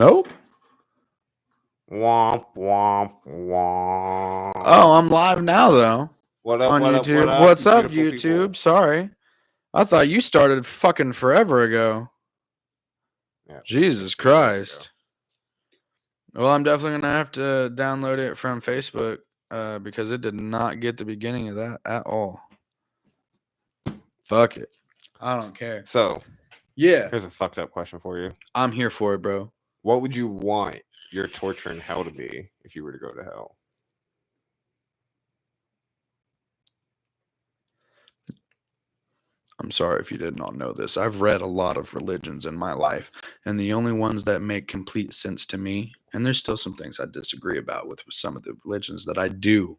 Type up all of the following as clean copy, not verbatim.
Nope. Womp womp womp. Oh, I'm live now though. What up? On What up? YouTube. What up? What's you up, beautiful YouTube? people? Sorry. I thought you started fucking forever ago. Yeah, Jesus 16 minutes ago. Christ. Well, I'm definitely gonna have to download it from Facebook because it did not get the beginning of that at all. Fuck it. I don't care. So, Yeah, here's a fucked up question for you. I'm here for it, bro. What would you want your torture in hell to be if you were to go to hell? I'm sorry if you did not know this. I've read a lot of religions in my life, and the only ones that make complete sense to me, and there's still some things I disagree about with some of the religions that I do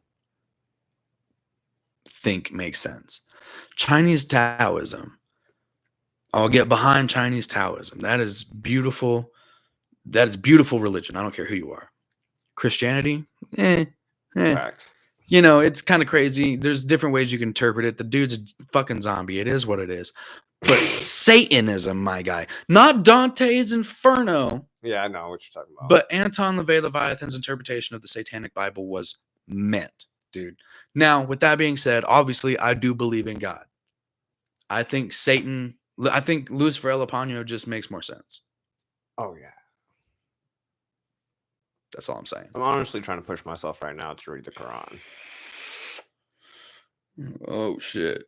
think make sense. Chinese Taoism. I'll get behind Chinese Taoism. That is beautiful. That is beautiful religion. I don't care who you are. Christianity, eh. Facts. You know, it's kind of crazy. There's different ways you can interpret it. The dude's a fucking zombie. It is what it is. But Satanism, my guy, not Dante's Inferno, Yeah, I know what you're talking about. but Anton LaVey Leviathan's interpretation of the Satanic Bible was meant, dude. Now, with that being said, obviously, I do believe in God. I think Lucifer El Apano just makes more sense. Oh yeah. That's all I'm saying. I'm honestly trying to push myself right now to read the Quran. Oh shit.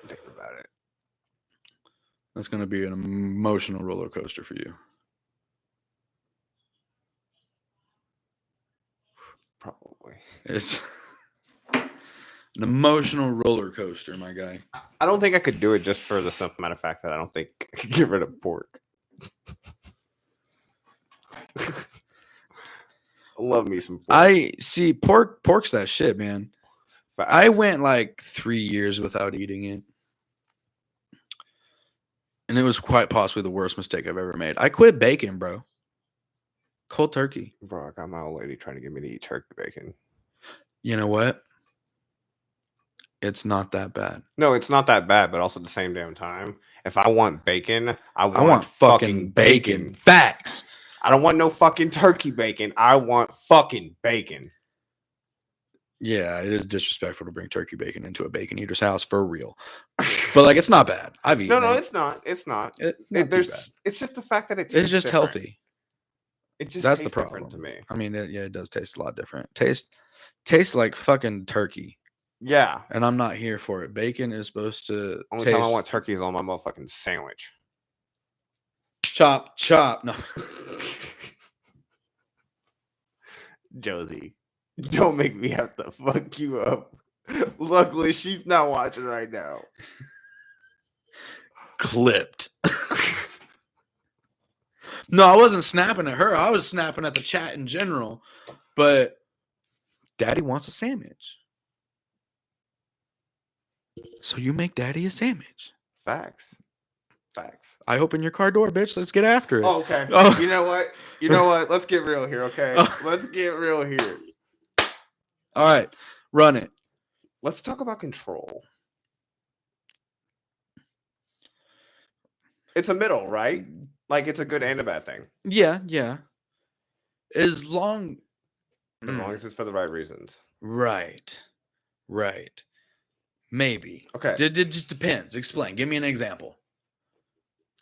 Think about it. That's gonna be an emotional roller coaster for you. Probably. It's an emotional roller coaster, my guy. I don't think I could do it just for the simple matter of fact that I don't think I could get rid of pork. I love me some pork. I see pork's that shit, man. Facts. I went like 3 years without eating it. And it was quite possibly the worst mistake I've ever made. I quit bacon, bro. Cold turkey. Bro, I got my old lady trying to get me to eat turkey bacon. You know what? It's not that bad. No, it's not that bad, but also at the same damn time, if I want bacon, I want fucking bacon. Facts. I don't want no fucking turkey bacon. I want fucking bacon. Yeah, it is disrespectful to bring turkey bacon into a bacon eater's house for real. But like, it's not bad. I've eaten No, it. it's not. It's not. It's not too bad. It's just the fact that it tastes It's just different. healthy. It just That's the tastes problem different to me. I mean, it does taste a lot different. Tastes like fucking turkey. Yeah. And I'm not here for it. Bacon is supposed to Only taste. time I want turkey is on my motherfucking sandwich. Chop. No. Josie, don't make me have to fuck you up. Luckily, she's not watching right now. Clipped. No, I wasn't snapping at her. I was snapping at the chat in general. But Daddy wants a sandwich. So you make Daddy a sandwich. Facts. I open your car door, bitch. Let's get after it. Oh, okay. Oh. You know what? Let's get real here, okay? Let's get real here. All right. Run it. Let's talk about control. It's a middle, right? Like, it's a good and a bad thing. Yeah. As long as it's for the right reasons. Right. Maybe. Okay. It just depends. Explain. Give me an example.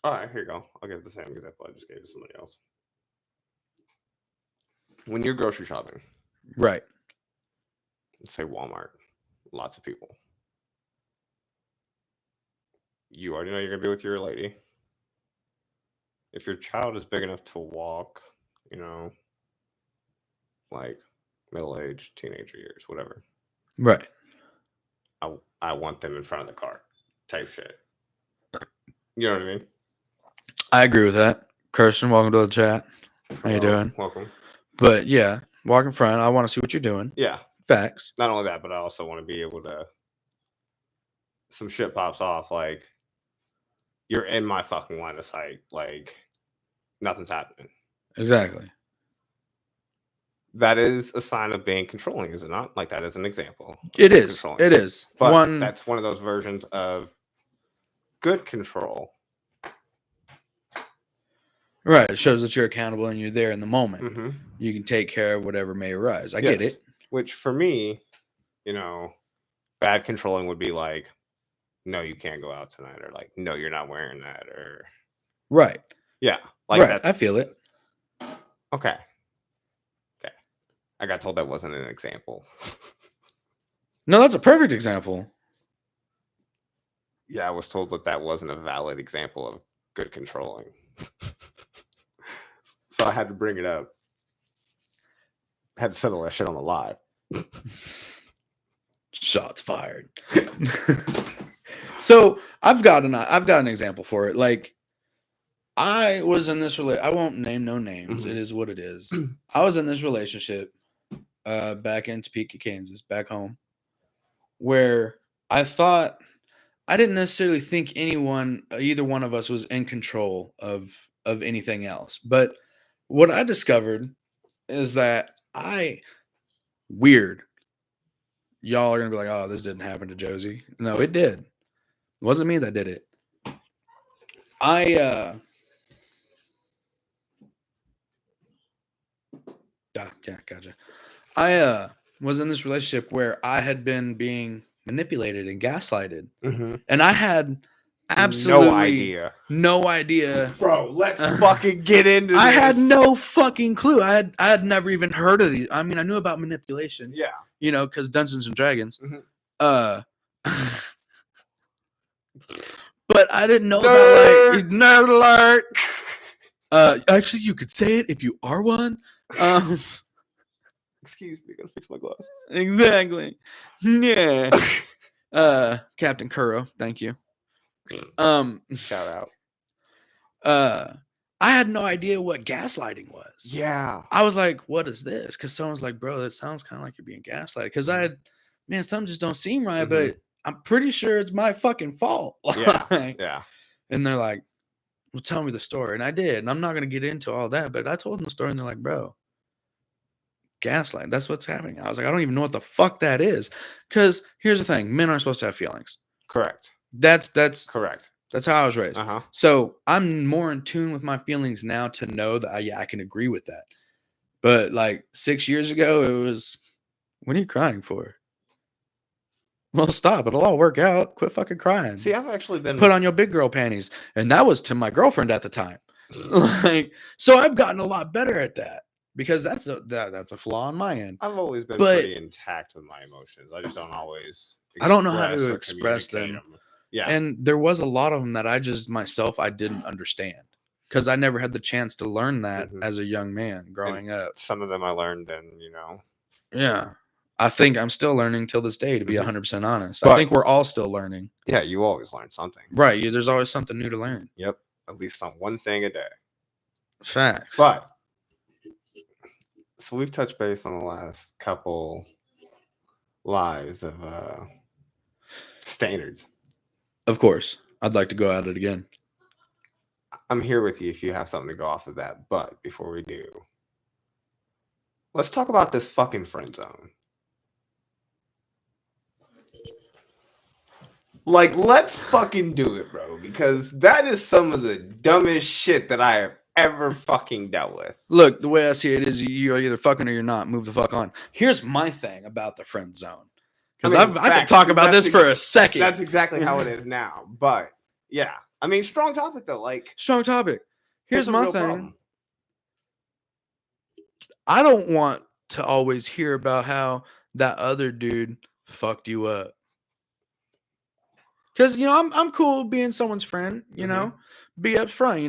All right, here you go. I'll give the same example I just gave to somebody else. When you're grocery shopping. Right. Let's say Walmart. Lots of people. You already know you're going to be with your lady. If your child is big enough to walk, like middle-aged, teenager years, whatever. Right. I want them in front of the car type shit. You know what I mean? I agree with that. Kirsten, welcome to the chat. How you doing? Welcome. But yeah, walk in front. I want to see what you're doing. Yeah. Facts. Not only that, but I also want to be able to... Some shit pops off, like, you're in my fucking line of sight. Like, nothing's happening. Exactly. That is a sign of being controlling, is it not? Like, that is an example. It is. It is. But that's one of those versions of good control. Right. It shows that you're accountable and you're there in the moment. Mm-hmm. You can take care of whatever may arise. I get Yes. it. Which for me, you know, bad controlling would be like, no, you can't go out tonight, or like, no, you're not wearing that, or Right. yeah, like Right. that. I feel it. Okay. Okay. I got told that wasn't an example. No, that's a perfect example. Yeah, I was told that that wasn't a valid example of good controlling. So I had to bring it up. Had to settle that shit on the live. Shots fired. So I've got an example for it. Like, I was in this I won't name no names. It is what it is. I was in this relationship back in Topeka, Kansas, back home, where I didn't necessarily think either one of us was in control of anything else. But what I discovered is that weird. Y'all are gonna be like, oh, this didn't happen to Josie. No, it did. It wasn't me that did it. Yeah, gotcha. I was in this relationship where I had been being manipulated and gaslighted, and I had absolutely no idea. Bro, let's fucking get into this. I had no fucking clue. I had never even heard of these. I mean, I knew about manipulation. Yeah. You know, because Dungeons and Dragons. But I didn't know about like nerd alert. Actually, you could say it if you are one. Excuse me, gotta fix my glasses. Exactly. Yeah. Captain Kuro, thank you. Shout out. I had no idea what gaslighting was. Yeah. I was like, what is this? Because someone's like, bro, that sounds kind of like you're being gaslighted. Because something just don't seem right, but I'm pretty sure it's my fucking fault. Yeah. Like, yeah. And they're like, well, tell me the story. And I did. And I'm not going to get into all that, but I told them the story and they're like, bro, gaslight. That's what's happening. I was like, I don't even know what the fuck that is. Because here's the thing. Men aren't supposed to have feelings. Correct. That's correct. That's how I was raised. So I'm more in tune with my feelings now to know that I can agree with that. But like 6 years ago, it was, what are you crying for? Well, stop. It'll all work out. Quit fucking crying. See, I've actually been put on your big girl panties. And that was to my girlfriend at the time. Like, so I've gotten a lot better at that because that's a flaw on my end. I've always been pretty intact with my emotions. I just don't always I don't know how to express them. Yeah. And there was a lot of them that I didn't understand because I never had the chance to learn that as a young man growing up. Some of them I learned and, Yeah. I think I'm still learning till this day, to be 100% honest. I think we're all still learning. Yeah, you always learn something. Right. There's always something new to learn. Yep. At least on one thing a day. Facts. But, so we've touched base on the last couple lives of standards. Of course. I'd like to go at it again. I'm here with you if you have something to go off of that. But before we do, let's talk about this fucking friend zone. Like, let's fucking do it, bro. Because that is some of the dumbest shit that I have ever fucking dealt with. Look, the way I see it is you're either fucking or you're not. Move the fuck on. Here's my thing about the friend zone. Because I could talk about this for a second. That's exactly how it is now. But, yeah. I mean, strong topic, though. Like, strong topic. Here's my thing. Problem. I don't want to always hear about how that other dude fucked you up. Because, I'm cool being someone's friend, you know? Be upfront, Be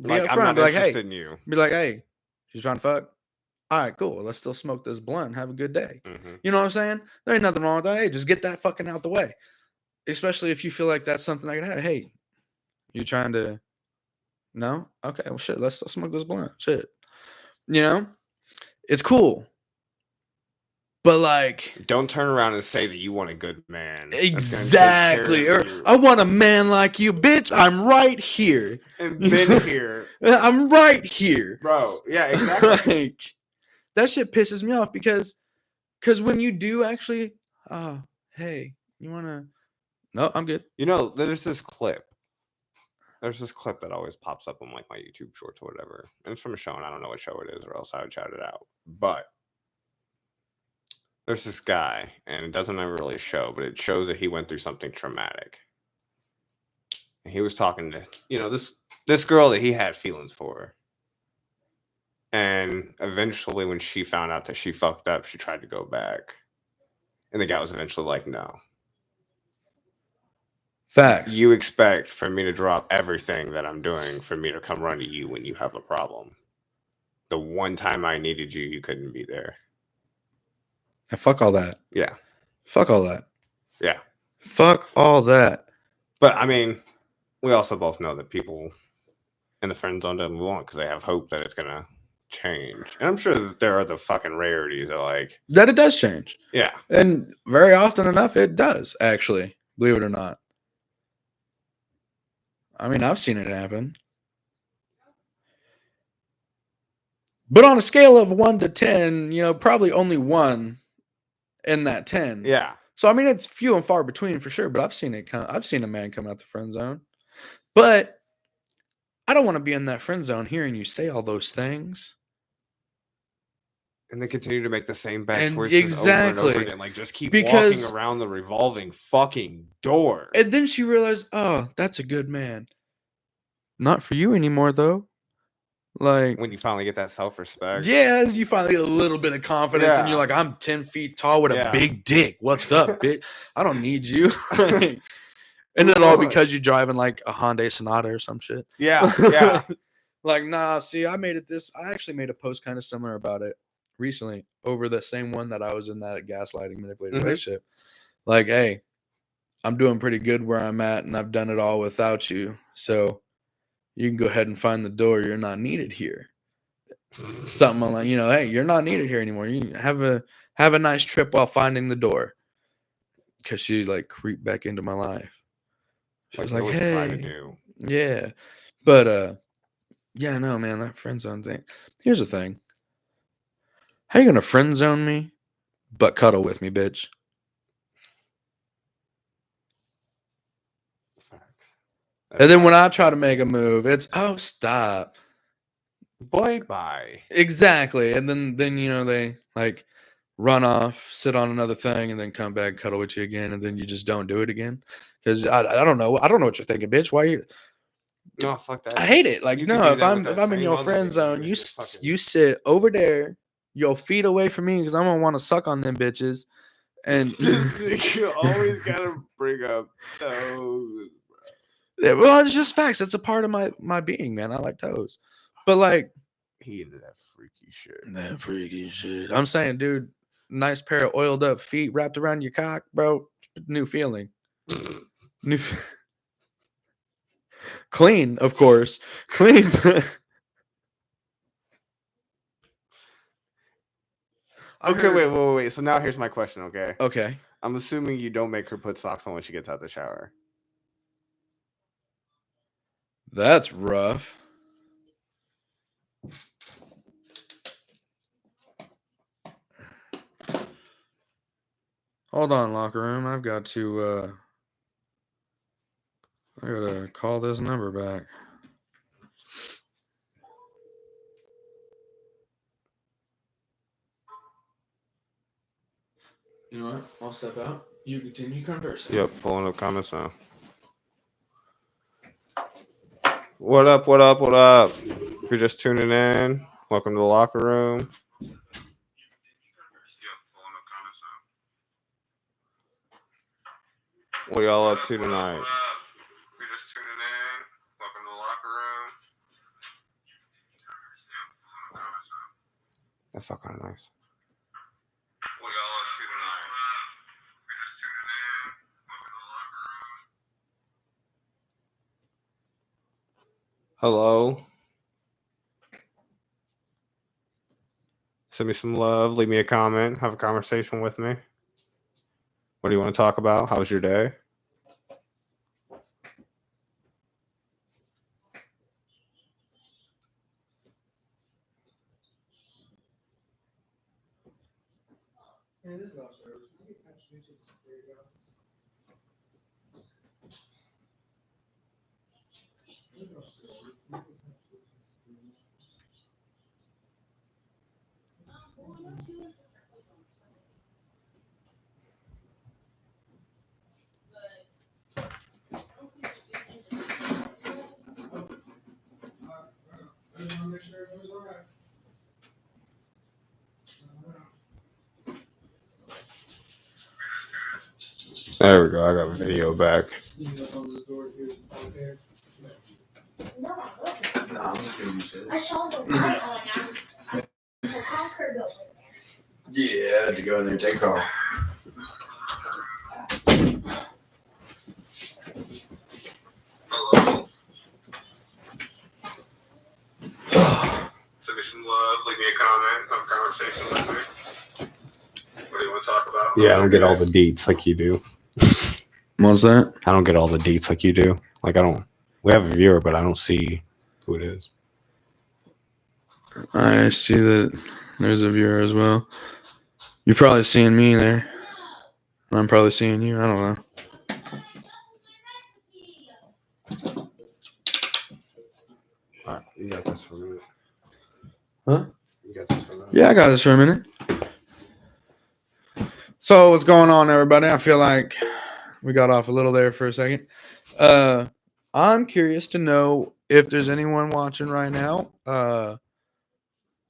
like, upfront. I'm not be like, interested hey. in you. Be like, hey, she's trying to fuck. All right, cool. Let's still smoke this blunt and have a good day. You know what I'm saying? There ain't nothing wrong with that. Hey, just get that fucking out the way. Especially if you feel like that's something I can have. Hey, you trying to... No? Okay, well, shit. Let's still smoke this blunt. Shit. It's cool. But like, don't turn around and say that you want a good man. Exactly. Or I want a man like you, bitch. I'm right here. And been here. I'm right here, bro. Yeah, exactly. Like, that shit pisses me off because when you do actually, hey, you wanna? No, I'm good. There's this clip There's this clip that always pops up on like my YouTube shorts or whatever, and it's from a show, and I don't know what show it is, or else I would shout it out. But there's this guy, and it doesn't ever really show, but it shows that he went through something traumatic. And he was talking to this girl that he had feelings for, and eventually, when she found out that she fucked up, she tried to go back, and the guy was eventually like, "No, Facts. you expect for me to drop everything that I'm doing for me to come run to you when you have a problem. The one time I needed you, you couldn't be there." And fuck all that. Yeah. Fuck all that. Yeah. Fuck all that. But I mean, we also both know that people in the friend zone don't move on because they have hope that it's gonna change. And I'm sure that there are the fucking rarities that like that it does change. Yeah. And very often enough it does, actually, believe it or not. I mean, I've seen it happen. But on a scale of 1 to 10, probably only 1 in that 10. Yeah. So I mean, it's few and far between for sure. But I've seen a man come out the friend zone. But I don't want to be in that friend zone hearing you say all those things. And they continue to make the same bad choices exactly. over and over again. Like, just keep walking around the revolving fucking door. And then she realized, oh, that's a good man. Not for you anymore, though. Like, when you finally get that self-respect. Yeah, you finally get a little bit of confidence, and you're like, I'm 10 feet tall with a big dick. What's up, bitch? I don't need you. And then all because you're driving like a Hyundai Sonata or some shit. Yeah. Like, nah, see, I actually made a post kind of similar about it recently over the same one that I was in that gaslighting manipulated relationship. Like, hey, I'm doing pretty good where I'm at, and I've done it all without you. So you can go ahead and find the door. You're not needed here. Something like, hey, you're not needed here anymore. You have a nice trip while finding the door. Because she like creeped back into my life. She was like, hey, try to do. Yeah. But yeah, no, man, that friend zone thing. Here's the thing. How you gonna friend zone me, but cuddle with me, bitch? Facts. And then when I try to make a move, it's stop. Boy, bye. Exactly. And then they like run off, sit on another thing, and then come back, cuddle with you again, and then you just don't do it again. Because I don't know. I don't know what you're thinking, bitch. Why are you? No, fuck that. I hate it. Like, no, if I'm in your friend zone, you sit over there, your feet away from me, because I'm gonna want to suck on them bitches. And you always gotta bring up toes. Yeah, well, it's just facts. It's a part of my being, man. I like toes. But like, he into that freaky shit. That freaky shit. I'm saying, dude, nice pair of oiled up feet wrapped around your cock, bro. New feeling. New. Clean, of course. Clean. Okay, wait. So now here's my question, okay? Okay. I'm assuming you don't make her put socks on when she gets out the shower. That's rough. Hold on, locker room. I've got to I gotta call this number back. You know what? I'll step out. You continue conversing. Yep, pulling up comments now. What up? If you're just tuning in, welcome to the locker room. What y'all up to tonight? If you're just tuning in, welcome to the locker room. That's all kind of nice. What y'all up to tonight? If you're just tuning in, welcome to the locker room. Hello. Send me some love. Leave me a comment. Have a conversation with me. What do you want to talk about? How was your day? There we go. I got the video back. I saw the light on. So how could go? Yeah, I had to go in there and take a call. Send me some love. Leave me a comment. Have a conversation with me. What do you want to talk about? Yeah, I don't get all the deets like you do. What's that? I don't get all the deets like you do. Like, I don't. We have a viewer, but I don't see who it is. I see that there's a viewer as well. You're probably seeing me there. I'm probably seeing you. I don't know. All right, you got this for a minute. Huh? You got this for a minute. Yeah, I got this for a minute. So what's going on, everybody? I feel like we got off a little there for a second. I'm curious to know if there's anyone watching right now.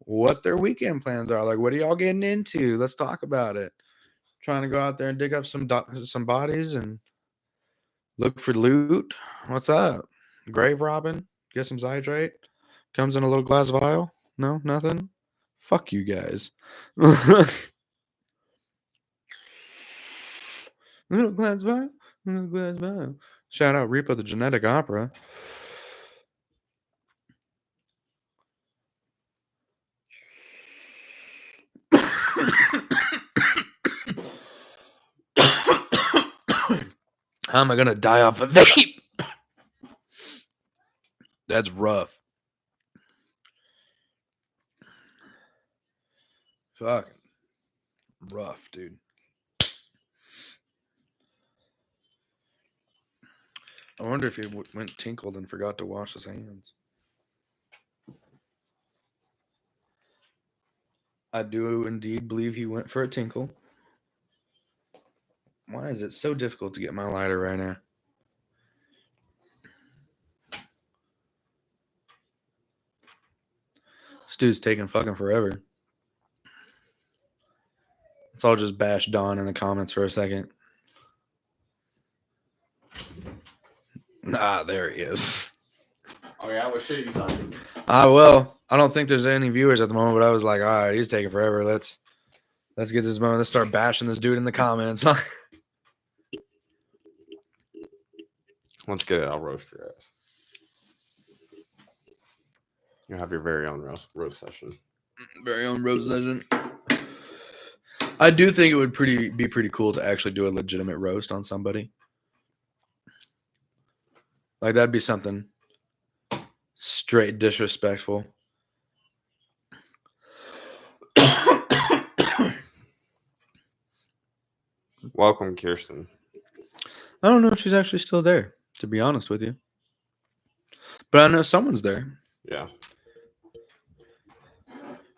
What their weekend plans are. Like, what are y'all getting into? Let's talk about it. Trying to go out there and dig up some bodies and look for loot. What's up? Grave robbing? Get some Zydrate? Comes in a little glass vial? No, nothing? Fuck you guys. Little glass vial? Little glass vial. Shout out Reaper the Genetic Opera. How am I gonna die off a vape? That's rough. Fucking rough, dude. I wonder if he went tinkled and forgot to wash his hands. I do indeed believe he went for a tinkle. Why is it so difficult to get my lighter right now? This dude's taking fucking forever. Let's all just bash Don in the comments for a second. Ah, there he is. Oh, yeah, what shit are you talking Well, I don't think there's any viewers at the moment, but I was like, all right, he's taking forever. Let's get this moment. Let's start bashing this dude in the comments. Let's get it. I'll roast your ass. You have your very own roast session. Very own roast session. I do think it would be pretty cool to actually do a legitimate roast on somebody. Like, that'd be something straight disrespectful. Welcome, Kirsten. I don't know if she's actually still there, to be honest with you. But I know someone's there. Yeah.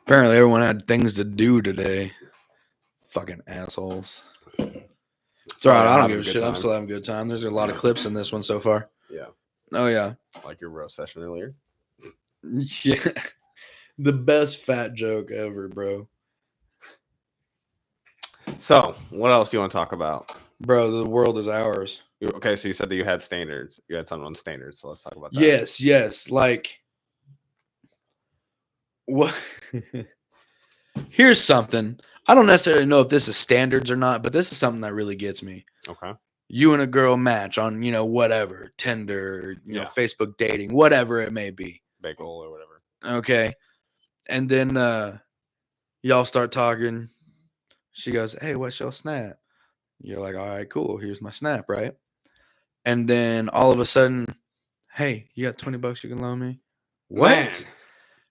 Apparently everyone had things to do today. Fucking assholes. It's all right. I don't give a shit. I'm still having a good time. There's a lot of clips in this one so far. Yeah. Oh, yeah. Like your roast session earlier. Yeah. The best fat joke ever, bro. So, what else do you want to talk about? Bro, the world is ours. Okay, so you said that you had standards. You had something on standards, so let's talk about that. Yes. Like, what? Here's something. I don't necessarily know if this is standards or not, but this is something that really gets me. Okay. You and a girl match on, whatever, Tinder, you know, Facebook dating, whatever it may be. Bagel or whatever. Okay. And then y'all start talking. She goes, hey, what's your snap? You're like, all right, cool. Here's my snap, right? And then all of a sudden, hey, you got $20 you can loan me? What?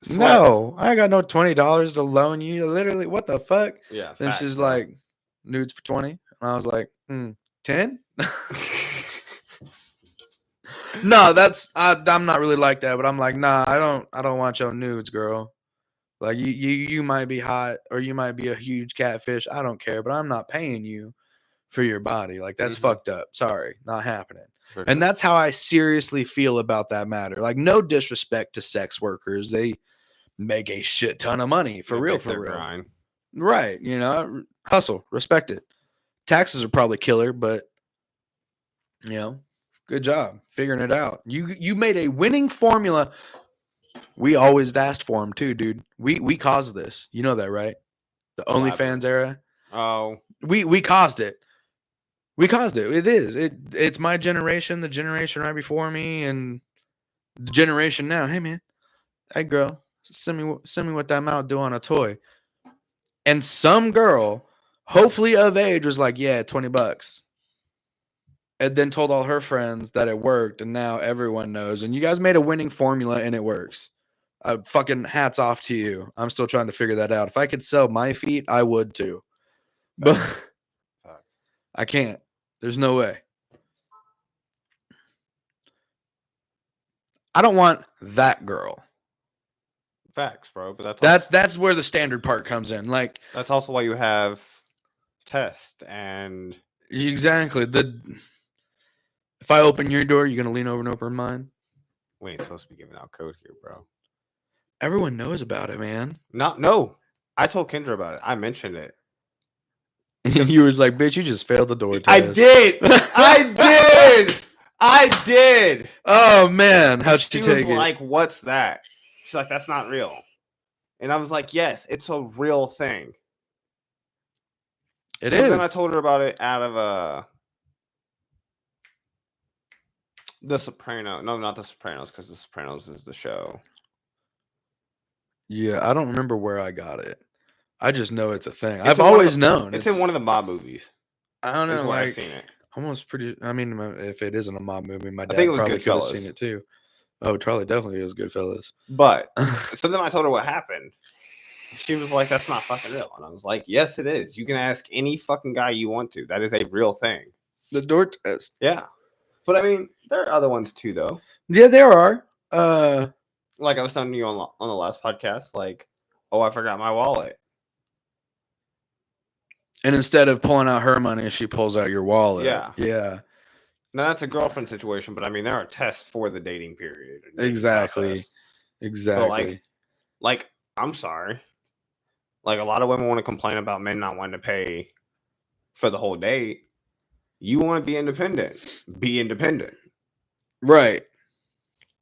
Man, no, I got no $20 to loan you. Literally, what the fuck? Yeah. Then she's like, nudes for 20. And I was like, 10? No, I'm not really like that, but I'm like, nah, I don't want your nudes, girl. Like you might be hot or you might be a huge catfish. I don't care, but I'm not paying you for your body. Like that's fucked up. Sorry, not happening. For And sure. that's how I seriously feel about that matter. Like no disrespect to sex workers. They make a shit ton of money for They real, make for their real. grind. Right. You know, hustle, respect it. Taxes are probably killer, but you know, good job figuring it out. You made a winning formula. We always asked for them too, dude. We caused this. You know that, right? The OnlyFans Elaborate. era. Oh, We caused it. We caused it. It is. It's my generation, the generation right before me, and the generation now. Hey man, hey girl, send me what that mouth do on a toy. And some girl, hopefully of age, was like, yeah, $20. And then told all her friends that it worked, and now everyone knows. And you guys made a winning formula, and it works. Fucking hats off to you. I'm still trying to figure that out. If I could sell my feet, I would too, but I can't. There's no way. I don't want that girl. facts, bro. But That's where the standard part comes in. Like that's also why you have test and exactly if I open your door, you're gonna lean over and open mine. we ain't supposed to be giving out code here, bro. Everyone knows about it, man. No. I told Kendra about it. I mentioned it. You was like, bitch, you just failed the door test. I did. I did. Oh man, how'd she was take it? like, what's that? She's like, that's not real. And I was like, yes, it's a real thing. It So is. then I told her about it out of The Sopranos. No, not The Sopranos, because The Sopranos is the show. Yeah, I don't remember where I got it. I just know it's a thing. It's I've in one of always the- known. It's in one of the mob movies. I don't That's know. where Like, I've seen it. almost pretty. I mean, if it isn't a mob movie, my dad think it was probably could have Goodfellas. seen it too. Oh, Charlie definitely is Goodfellas. But so then I told her what happened. She was like, that's not fucking real. And I was like, yes, it is. You can ask any fucking guy you want to. That is a real thing. The door test. Yeah. But I mean, there are other ones too, though. Yeah, there are. Like I was telling you on the last podcast, like, oh, I forgot my wallet. And instead of pulling out her money, she pulls out your wallet. Yeah. Yeah. Now that's a girlfriend situation, but I mean, there are tests for the dating period. Dating Exactly. process. Exactly. But like, I'm sorry. Like, a lot of women want to complain about men not wanting to pay for the whole date. You want to be independent. Be independent. Right.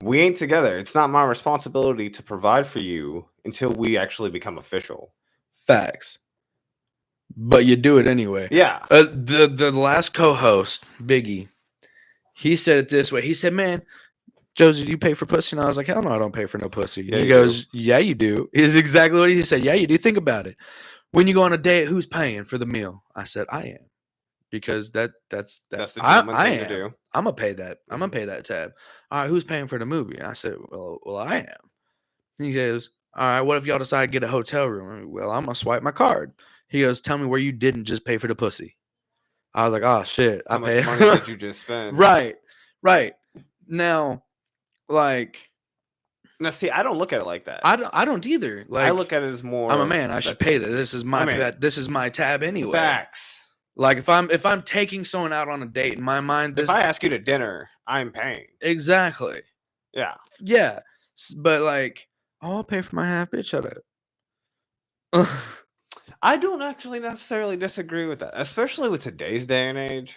We ain't together. It's not my responsibility to provide for you until we actually become official. Facts. But you do it anyway. Yeah. The last co-host, Biggie, he said it this way. He said, man, Josie, do you pay for pussy? And I was like, hell no, I don't pay for no pussy. Yeah, he you goes, yeah, you do. Is exactly what he said. Yeah, you do. Think about it. When you go on a date, who's paying for the meal? I said, I am. Because that's the I gentleman thing to am. do. I'm gonna pay that. I'm gonna pay that tab. All right, who's paying for the movie? I said, well, I am. He goes, all right, what if y'all decide to get a hotel room? Well, I'm gonna swipe my card. He goes, tell me where you didn't just pay for the pussy. I was like, oh shit, How I much pay. money did you just spend? Right. Now, like, Now, see, I don't look at it like that. I don't either. Like, I look at it as more. I'm a man. I should pay that. This is my this is my tab anyway. Facts. Like if I'm taking someone out on a date, in my mind, If I ask you to dinner, I'm paying. Exactly. Yeah. Yeah. But like, oh, I'll pay for my half. Bitch, shut up. I don't actually necessarily disagree with that, especially with today's day and age.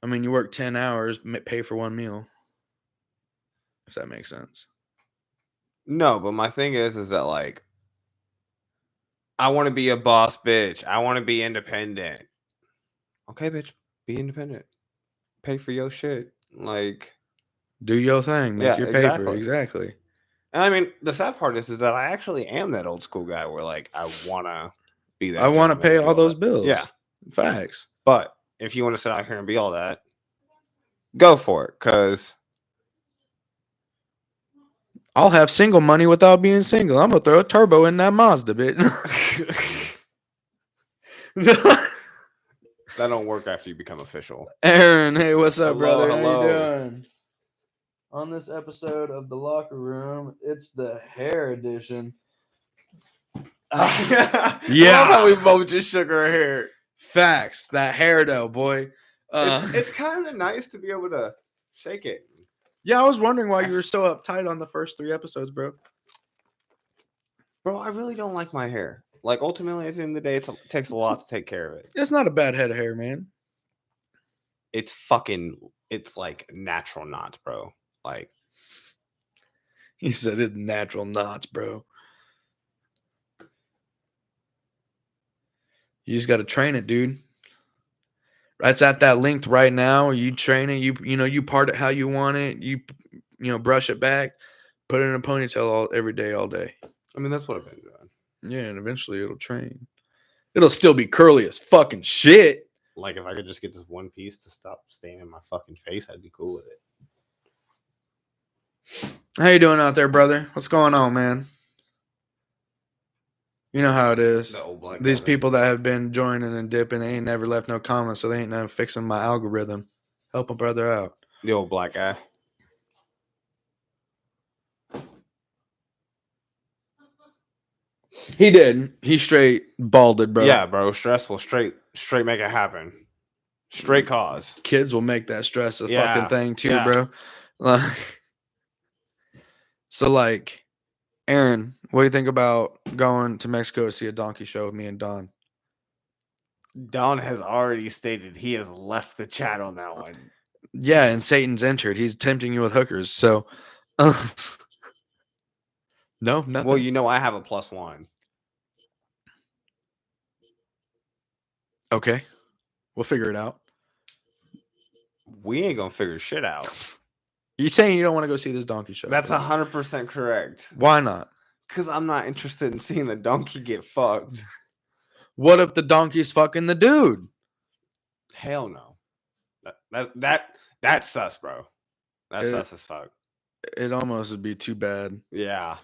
I mean, you work 10 hours, pay for one meal. If that makes sense. No, but my thing is that like, I want to be a boss bitch. I want to be independent. Okay, bitch, be independent. Pay for your shit. Like, do your thing. Make your paper. Exactly. And I mean, the sad part is that I actually am that old school guy where like I want to be that. I want to pay all those bills. Yeah. Facts. But if you want to sit out here and be all that, go for it. Because I'll have single money without being single. I'm going to throw a turbo in that Mazda, bitch. That don't work after you become official. Aaron, hey, what's up, Hello, brother? hello. How you doing? On this episode of The Locker Room, it's the hair edition. I Yeah. love how we both just shook our hair. Facts. That hair, though, boy. It's kind of nice to be able to shake it. Yeah, I was wondering why you were so uptight on the first 3 episodes, bro. Bro, I really don't like my hair. Like, ultimately, at the end of the day, it takes a lot to take care of it. It's not a bad head of hair, man. It's like natural knots, bro. Like, He said it's natural knots, bro. You just got to train it, dude. It's at that length right now. You train it. You part it how you want it. You brush it back, put it in a ponytail every day, all day. I mean, that's what I've been doing. Yeah, and eventually it'll train. It'll still be curly as fucking shit. Like, if I could just get this one piece to stop staying in my fucking face, I'd be cool with it. How you doing out there, brother? What's going on, man? You know how it is. The old black These guy. people that have been joining and dipping, they ain't never left no comments, so they ain't never fixing my algorithm. Help a brother out. The old black guy. He did. He straight balded, bro. Yeah, bro. Stress will straight make it happen. Straight cause. Kids will make that stress a Yeah, fucking thing too, yeah. bro. Like, Aaron, what do you think about going to Mexico to see a donkey show with me and Don? Don has already stated he has left the chat on that one. Yeah, and Satan's entered. He's tempting you with hookers. So, no, nothing. Well, you know I have a +1. Okay, we'll figure it out. We ain't gonna figure shit out. You saying you don't want to go see this donkey show? That's 100% correct. Why not? Because I'm not interested in seeing the donkey get fucked. What if the donkey's fucking the dude? Hell no. That's sus, bro. That's sus as fuck. It almost would be too bad. Yeah.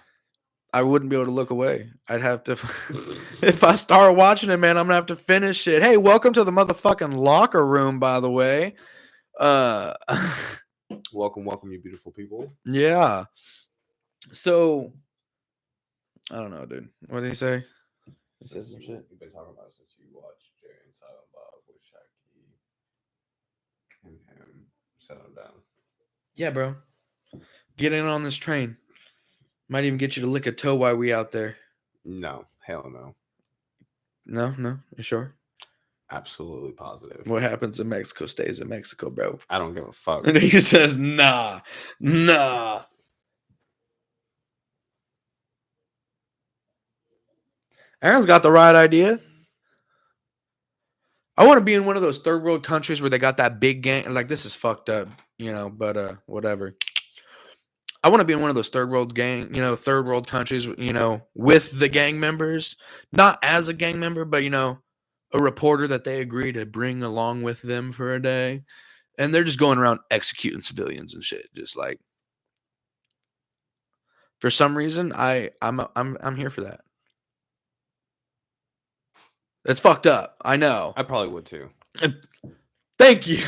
I wouldn't be able to look away. I'd have to. If I start watching it, man, I'm gonna have to finish it. Hey, welcome to the motherfucking locker room, by the way. Welcome, you beautiful people. Yeah. So, I don't know, dude. What did he say? He said some shit. You've been talking about since you watched Jerry and Silent Bob with Shaggy and him. Settle down. Yeah, bro. Get in on this train. Might even get you to lick a toe while we out there. No, hell no. No, you sure? Absolutely positive. What happens in Mexico stays in Mexico, bro. I don't give a fuck. And he says, nah. Aaron's got the right idea. I want to be in one of those third world countries where they got that big gang. Like, this is fucked up, but whatever. I want to be in one of those third world countries, with the gang members. Not as a gang member, but, a reporter that they agree to bring along with them for a day. And they're just going around executing civilians and shit. Just like, for some reason, I'm here for that. It's fucked up. I know. I probably would too. Thank you.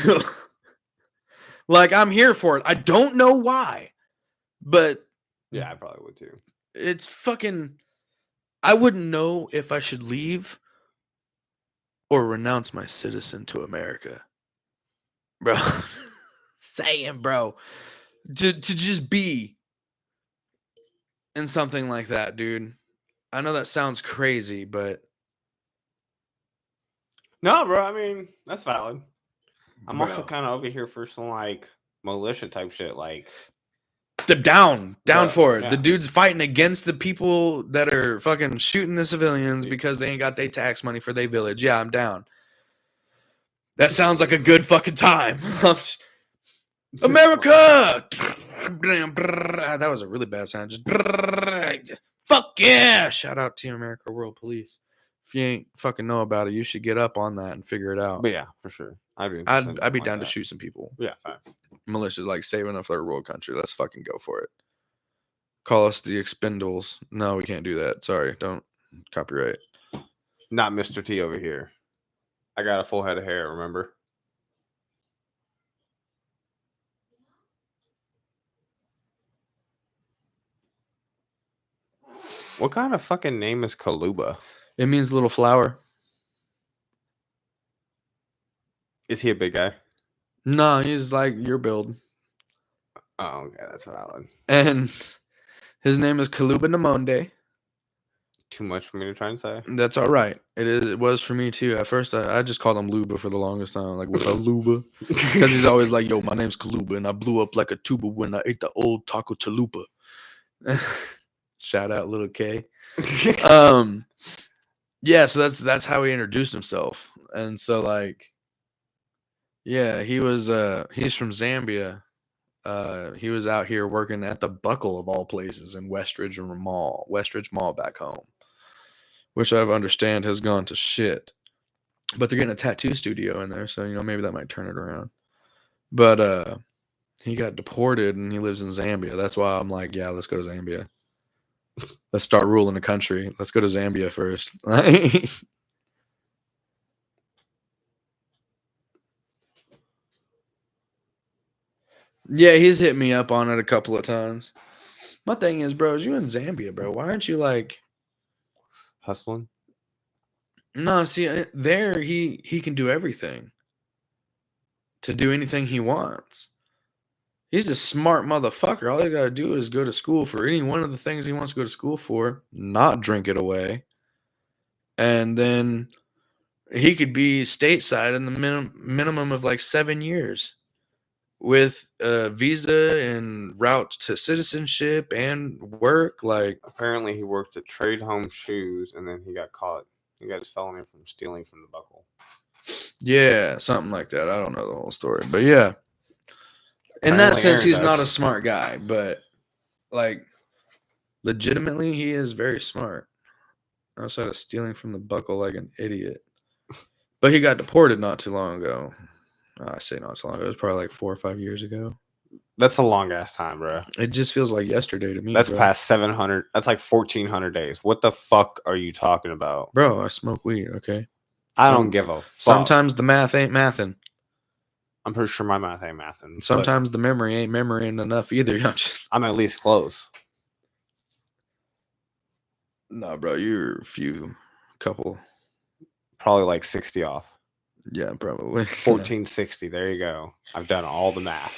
Like, I'm here for it. I don't know why, but yeah, I probably would too. It's fucking. I wouldn't know if I should leave or renounce my citizen to America, bro. Saying, bro, to just be in something like that, dude. I know that sounds crazy, but no, bro. I mean, that's valid. I'm bro, also kind of over here for some like militia type shit, like down for it. Yeah. The dude's fighting against the people that are fucking shooting the civilians because they ain't got their tax money for their village. Yeah, I'm down. That sounds like a good fucking time. America! That was a really bad sound. Just fuck yeah! Shout out Team America World Police. If you ain't fucking know about it, you should get up on that and figure it out. But yeah, for sure. I'd be down to shoot some people. Yeah, facts. Militia's like saving a third world country. Let's fucking go for it. Call us the Expendables. No, we can't do that. Sorry, don't copyright. Not Mr. T over here. I got a full head of hair, remember? What kind of fucking name is Kaluba? It means little flower. Is he a big guy? No, he's like your build. Oh, okay, that's valid. And his name is Kaluba Namonde. Too much for me to try and say. That's all right. It is. It was for me too. At first, I just called him Luba for the longest time. Like, what's up, Luba? Because he's always like, yo, my name's Kaluba, and I blew up like a tuba when I ate the old taco chalupa. Shout out, little K. Yeah. So that's how he introduced himself, and so like, yeah, he's from Zambia. He was out here working at the Buckle of all places in Westridge Mall back home, which I've understand has gone to shit. But they're getting a tattoo studio in there, so maybe that might turn it around. But he got deported and he lives in Zambia. That's why I'm like, yeah, let's go to Zambia. Let's start ruling the country. Let's go to Zambia first. Yeah, he's hit me up on it a couple of times. My thing is, bro, is you in Zambia, bro? Why aren't you like Hustling? no? See, there he can do everything. To do anything he wants. He's a smart motherfucker. All he got to do is go to school for any one of the things he wants to go to school for, not drink it away, and then he could be stateside in the minimum of like 7 years with a visa and route to citizenship and work. Like, Apparently, he worked at Trade Home Shoes, and then he got caught. He got his felony from stealing from the Buckle. yeah, something like that. I don't know the whole story, but yeah. In that Apparently, sense, Aaron he's not a does. smart guy, but like legitimately, he is very smart. Outside of stealing from the Buckle like an idiot. But he got deported not too long ago. I say not too long ago. It was probably like 4 or 5 years ago. That's a long ass time, bro. It just feels like yesterday to me, That's bro. past 700. That's like 1,400 days. What the fuck are you talking about? Bro, I smoke weed, okay? I don't give a fuck. Sometimes the math ain't mathin'. I'm pretty sure my math ain't mathin'. Sometimes the memory ain't memorying enough either. I'm at least close. No, bro, you're a couple. Probably like 60 off. Yeah, probably. 1460. There you go. I've done all the math.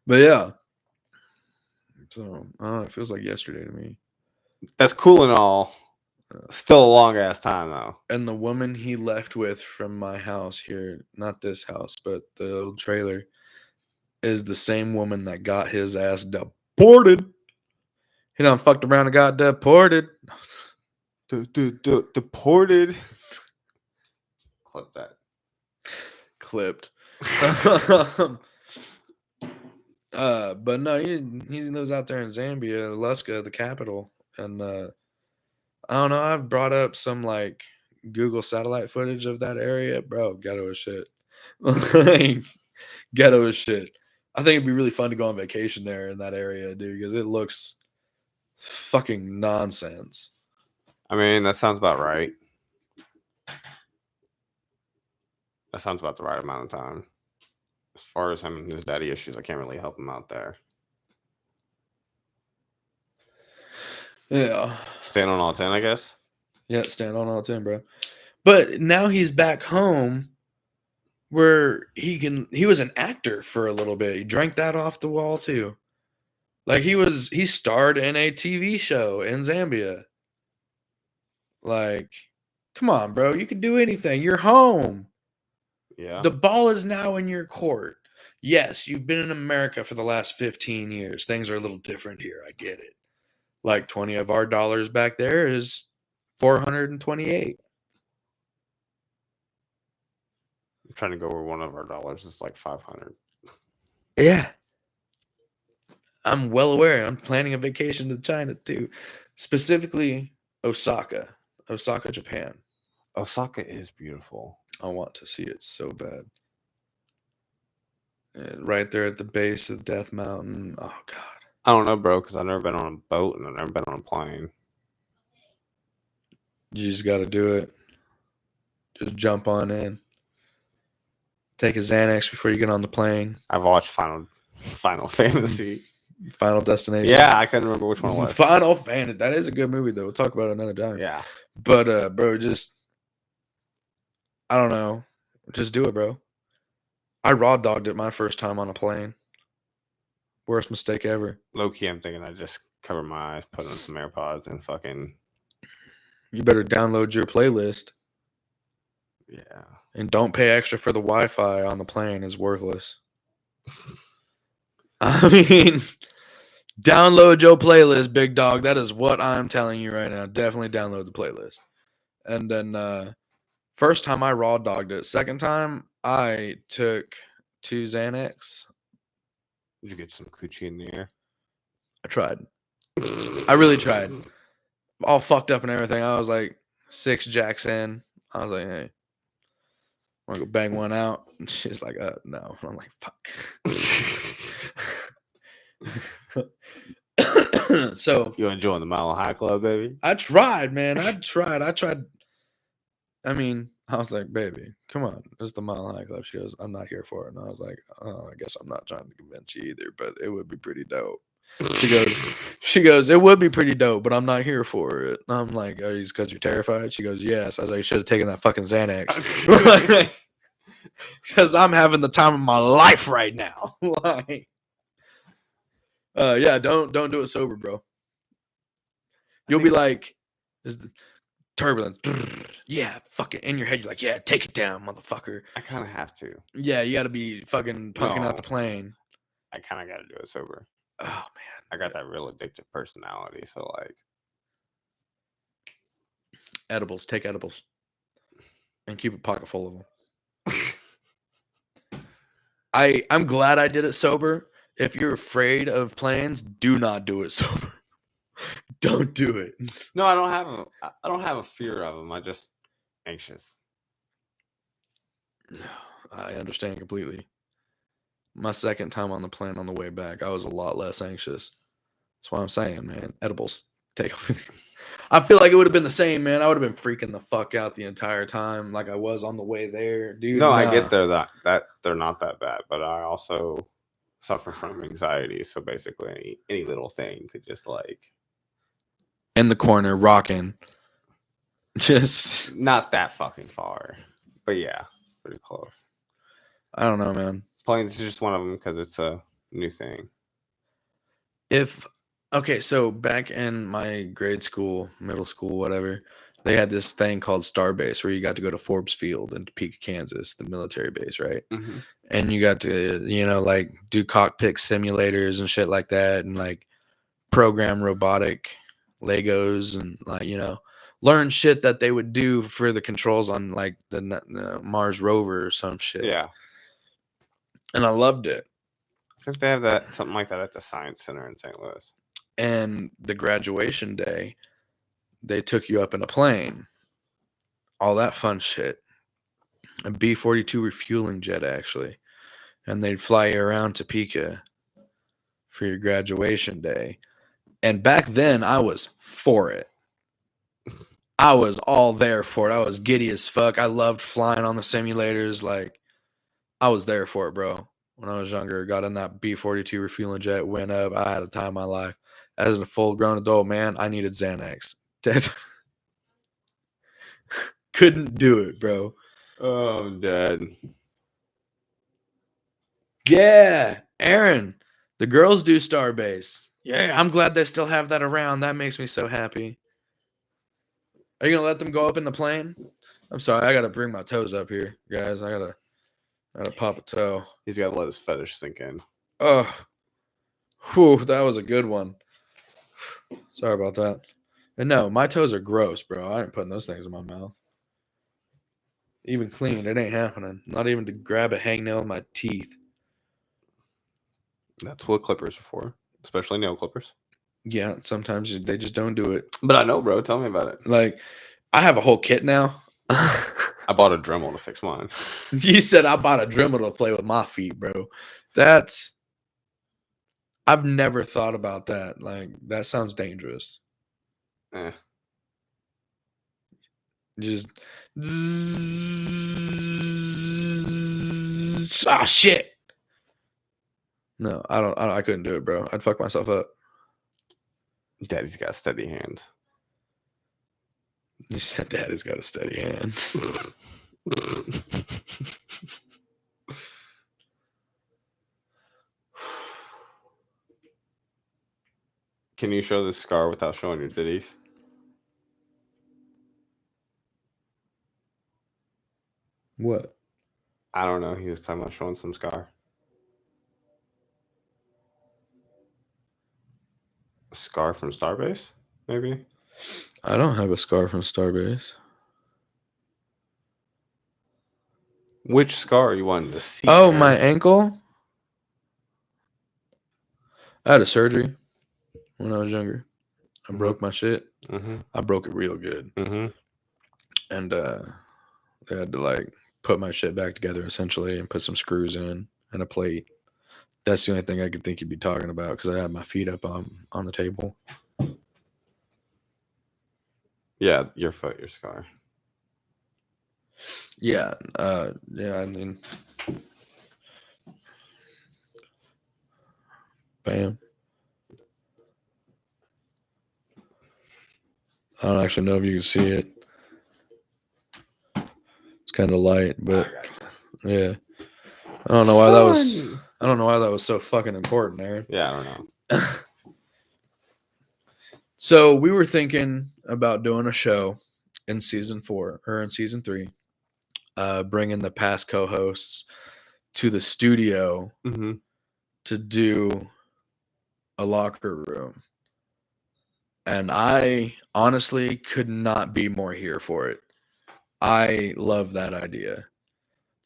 But yeah. So, I don't know, it feels like yesterday to me. That's cool and all. Still a long ass time though. And the woman he left with from my house here, not this house, but the old trailer, is the same woman that got his ass deported. He done fucked around and got deported. Deported. Clip that. Clipped. But no, he lives out there in Zambia, Luska, the capital. And I don't know, I've brought up some like Google satellite footage of that area. Bro, ghetto as shit. Ghetto as shit. I think it'd be really fun to go on vacation there in that area, dude, because it looks fucking nonsense. I mean, that sounds about right. That sounds about the right amount of time. As far as him and his daddy issues, I can't really help him out there. Yeah. Stand on all 10, I guess. Yeah, stand on all 10, bro. But now he's back home where he was an actor for a little bit. He drank that off the wall too. Like he starred in a TV show in Zambia. Like, come on, bro. You can do anything. You're home. Yeah. The ball is now in your court. Yes, you've been in America for the last 15 years. Things are a little different here. I get it. Like 20 of our dollars back there is 428. I'm trying to go where one of our dollars is like 500. Yeah. I'm well aware. I'm planning a vacation to China too. Specifically Osaka, Japan. Osaka is beautiful. I want to see it so bad. Right there at the base of Death Mountain. Oh God. I don't know, bro, because I've never been on a boat and I've never been on a plane. You just got to do it. Just jump on in. Take a Xanax before you get on the plane. I've watched Final Fantasy. Final Destination. Yeah, I couldn't remember which one it was. Final Fantasy. That is a good movie, though. We'll talk about it another time. Yeah. But, bro, just, I don't know. Just do it, bro. I raw dogged it my first time on a plane. Worst mistake ever. Low key, I'm thinking I just cover my eyes, put on some AirPods, and fucking. You better download your playlist. Yeah. And don't pay extra for the Wi-Fi on the plane. It's worthless. I mean, download your playlist, big dog. That is what I'm telling you right now. Definitely download the playlist. And then first time I raw dogged it. Second time I took 2 Xanax. Did you get some coochie in the air? I tried. I really tried. All fucked up and everything. I was like 6 jacks in. I was like, hey, want to go bang one out? And she's like, no. And I'm like, fuck. So you enjoying the Mile High Club, baby? I tried, man. I tried. I mean, I was like, baby, come on. It's the Mile High Club. She goes, I'm not here for it. And I was like, oh, I guess I'm not trying to convince you either, but it would be pretty dope. She goes, it would be pretty dope, but I'm not here for it. And I'm like, are you because you're terrified? She goes, yes. I was like, you should have taken that fucking Xanax. Because I'm having the time of my life right now. Like, yeah, don't do it sober, bro. You'll be like, is the turbulent. Yeah, fuck it. In your head, you're like, yeah, take it down, motherfucker. I kind of have to. Yeah, you got to be fucking punking out the plane. I kind of got to do it sober. Oh, man. I got that real addictive personality, so like. Edibles. Take edibles. And keep a pocket full of them. I'm glad I did it sober. If you're afraid of planes, do not do it sober. Don't do it. No, I don't have a fear of them. I'm just anxious. I understand completely. My second time on the plane on the way back, I was a lot less anxious. That's why I'm saying, man, edibles. Take them. I feel like it would have been the same, man. I would have been freaking the fuck out the entire time, like I was on the way there, dude. No, I get there that they're not that bad, but I also suffer from anxiety. So basically, any little thing could just like in the corner rocking, just not that fucking far, but yeah, pretty close. I don't know, man. Planes is just one of them because it's a new thing. Okay, so back in my grade school, middle school, whatever, they had this thing called Starbase where you got to go to Forbes Field in Topeka, Kansas, the military base, right? Mm-hmm. And you got to, like do cockpit simulators and shit like that, and like program robotic Legos and like, learn shit that they would do for the controls on like the Mars rover or some shit. Yeah. And I loved it. I think they have something like that at the Science Center in St. Louis. And the graduation day, they took you up in a plane. All that fun shit. A B-42 refueling jet, actually. And they'd fly you around Topeka for your graduation day. And back then, I was for it. I was all there for it. I was giddy as fuck. I loved flying on the simulators. Like, I was there for it, bro. When I was younger, got in that B-42 refueling jet, went up. I had a time of my life. As a full-grown adult man, I needed Xanax. Couldn't do it, bro. Oh, I'm dead. Yeah, Aaron. The girls do Starbase. Yeah, I'm glad they still have that around. That makes me so happy. Are you gonna let them go up in the plane? I'm sorry, I gotta bring my toes up here, guys. I gotta pop a toe. He's gotta let his fetish sink in. Oh, whew, that was a good one. Sorry about that. And no, my toes are gross, bro. I ain't putting those things in my mouth. Even clean, it ain't happening. Not even to grab a hangnail with my teeth. That's what clippers are for, especially nail clippers. Yeah, sometimes they just don't do it. But I know, bro. Tell me about it. Like, I have a whole kit now. I bought a Dremel to fix mine. You said I bought a Dremel to play with my feet, bro. I've never thought about that. Like, that sounds dangerous. Just ah shit. No, I couldn't do it, bro. I'd fuck myself up. Daddy's got steady hands. You said Daddy's got a steady hand. Can you show this scar without showing your titties? What? I don't know. He was talking about showing some scar. A scar from Starbase? Maybe? I don't have a scar from Starbase. Which scar you wanted to see? Oh, man? my ankle? I had a surgery when I was younger. I broke my shit. Mm-hmm. I broke it real good. Mm-hmm. And they had to like put my shit back together essentially and put some screws in and a plate. That's the only thing I could think you'd be talking about because I had my feet up on the table. Yeah, your foot, your scar. Yeah, yeah. I mean, bam. I don't actually know if you can see it. It's kind of light, but yeah. I don't know why that was. I don't know why that was so fucking important, Aaron. Yeah, I don't know. So we were thinking about doing a show in season 4 or in season 3, bringing the past co-hosts to the studio Mm-hmm. to do a locker room. And I honestly could not be more here for it. I love that idea.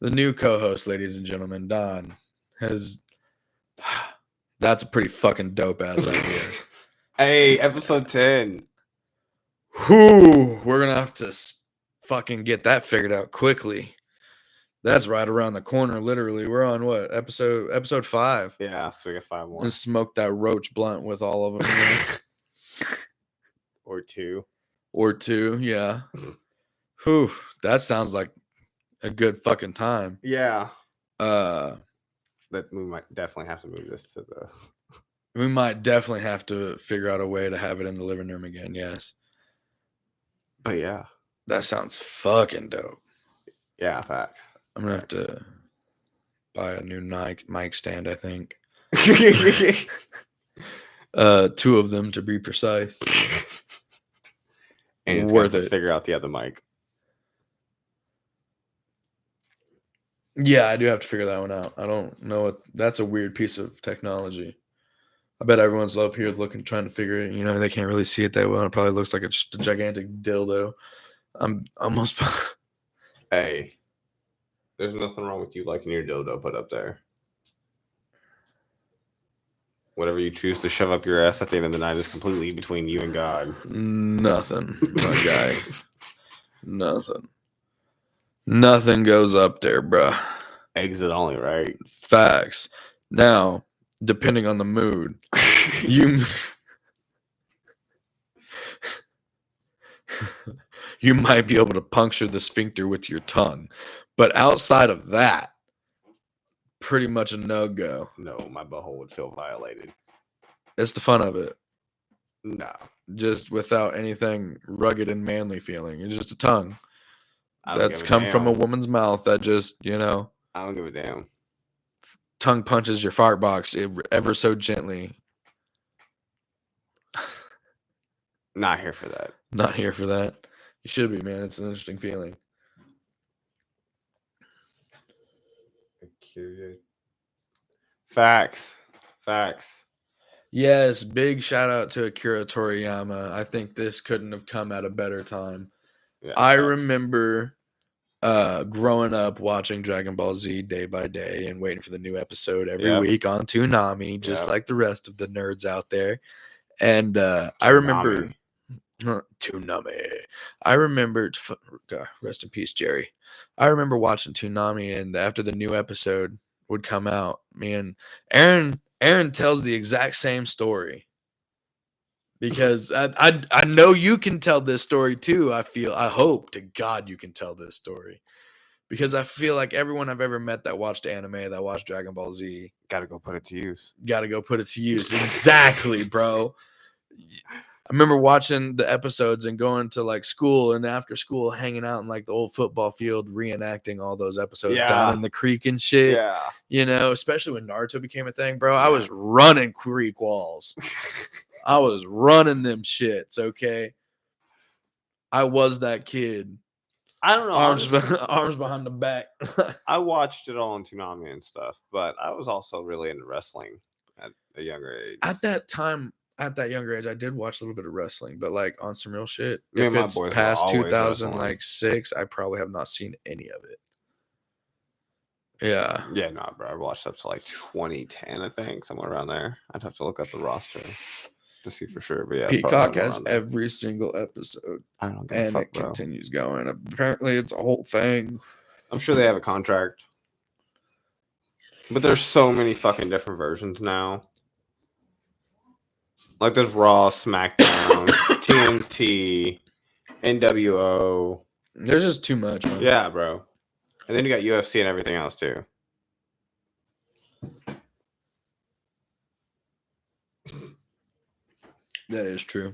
The new co-host, ladies and gentlemen, Don, has that's a pretty fucking dope ass idea. Hey, episode 10. Whew, we're gonna have to fucking get that figured out quickly. That's right around the corner, literally. We're on what episode 5? Yeah, so we got 5 more. And smoke that roach blunt with all of them, you know? Or 2. Or 2, yeah. Whew, that sounds like a good fucking time. Yeah. That we might definitely have to move this to the. We might definitely have to figure out a way to have it in the living room again. Yes. But yeah, that sounds fucking dope. Yeah, facts. I'm gonna have to buy a new Nike mic stand. I think 2 of them to be precise. And it's worth it. Figure out the other mic. Yeah, I do have to figure that one out. I don't know what that's a weird piece of technology. I bet everyone's up here trying to figure it. You know, they can't really see it that well. It probably looks like a gigantic dildo. I'm almost. Hey, there's nothing wrong with you liking your dildo put up there. Whatever you choose to shove up your ass at the end of the night is completely between you and God. Nothing, my guy. Nothing. Nothing goes up there, bruh. Exit only, right? Facts. Now, depending on the mood, you you might be able to puncture the sphincter with your tongue. But outside of that, pretty much a no-go. No, my butthole would feel violated. It's the fun of it. No. Just without anything rugged and manly feeling. It's just a tongue that's come from a woman's mouth that just, you know. I don't give a damn. Tongue punches your fart box ever so gently. Not here for that. Not here for that. You should be, man. It's an interesting feeling. Facts. Facts. Yes, big shout out to Akira Toriyama. I think this couldn't have come at a better time. Yeah, I remember growing up watching Dragon Ball Z day by day and waiting for the new episode every week on Toonami, just like the rest of the nerds out there. And I remember Toonami. I remember, God, rest in peace, Jerry. I remember watching Toonami, and after the new episode would come out, me and Aaron tells the exact same story because I know you can tell this story too. I hope to God you can tell this story because I feel like everyone I've ever met that watched anime, that watched Dragon Ball Z, Gotta go put it to use. got to go put it to use. Exactly, bro. I remember watching the episodes and going to like school and after school hanging out in like the old football field reenacting all those episodes down Yeah. in the creek and shit. Yeah. You know, especially when Naruto became a thing, bro. I Yeah. was running creek walls. I was running them shits, okay? I was that kid. I don't know. Arms behind the back. I watched it all on Toonami and stuff, but I was also really into wrestling at a younger age. At that younger age, I did watch a little bit of wrestling, but like on some real shit. Me If and my it's boys were past always 2006, I probably have not seen any of it. Yeah. Yeah, no, bro. I watched up to like 2010, I think, somewhere around there. I'd have to look up the roster to see for sure. But yeah, Peacock has every single episode, I don't give a and fuck, it bro. continues going. Apparently, it's a whole thing. I'm sure they have a contract, but there's so many fucking different versions now. Like there's Raw, SmackDown, TNT, NWO. There's just too much, man. Yeah, bro. And then you got UFC and everything else too. That is true.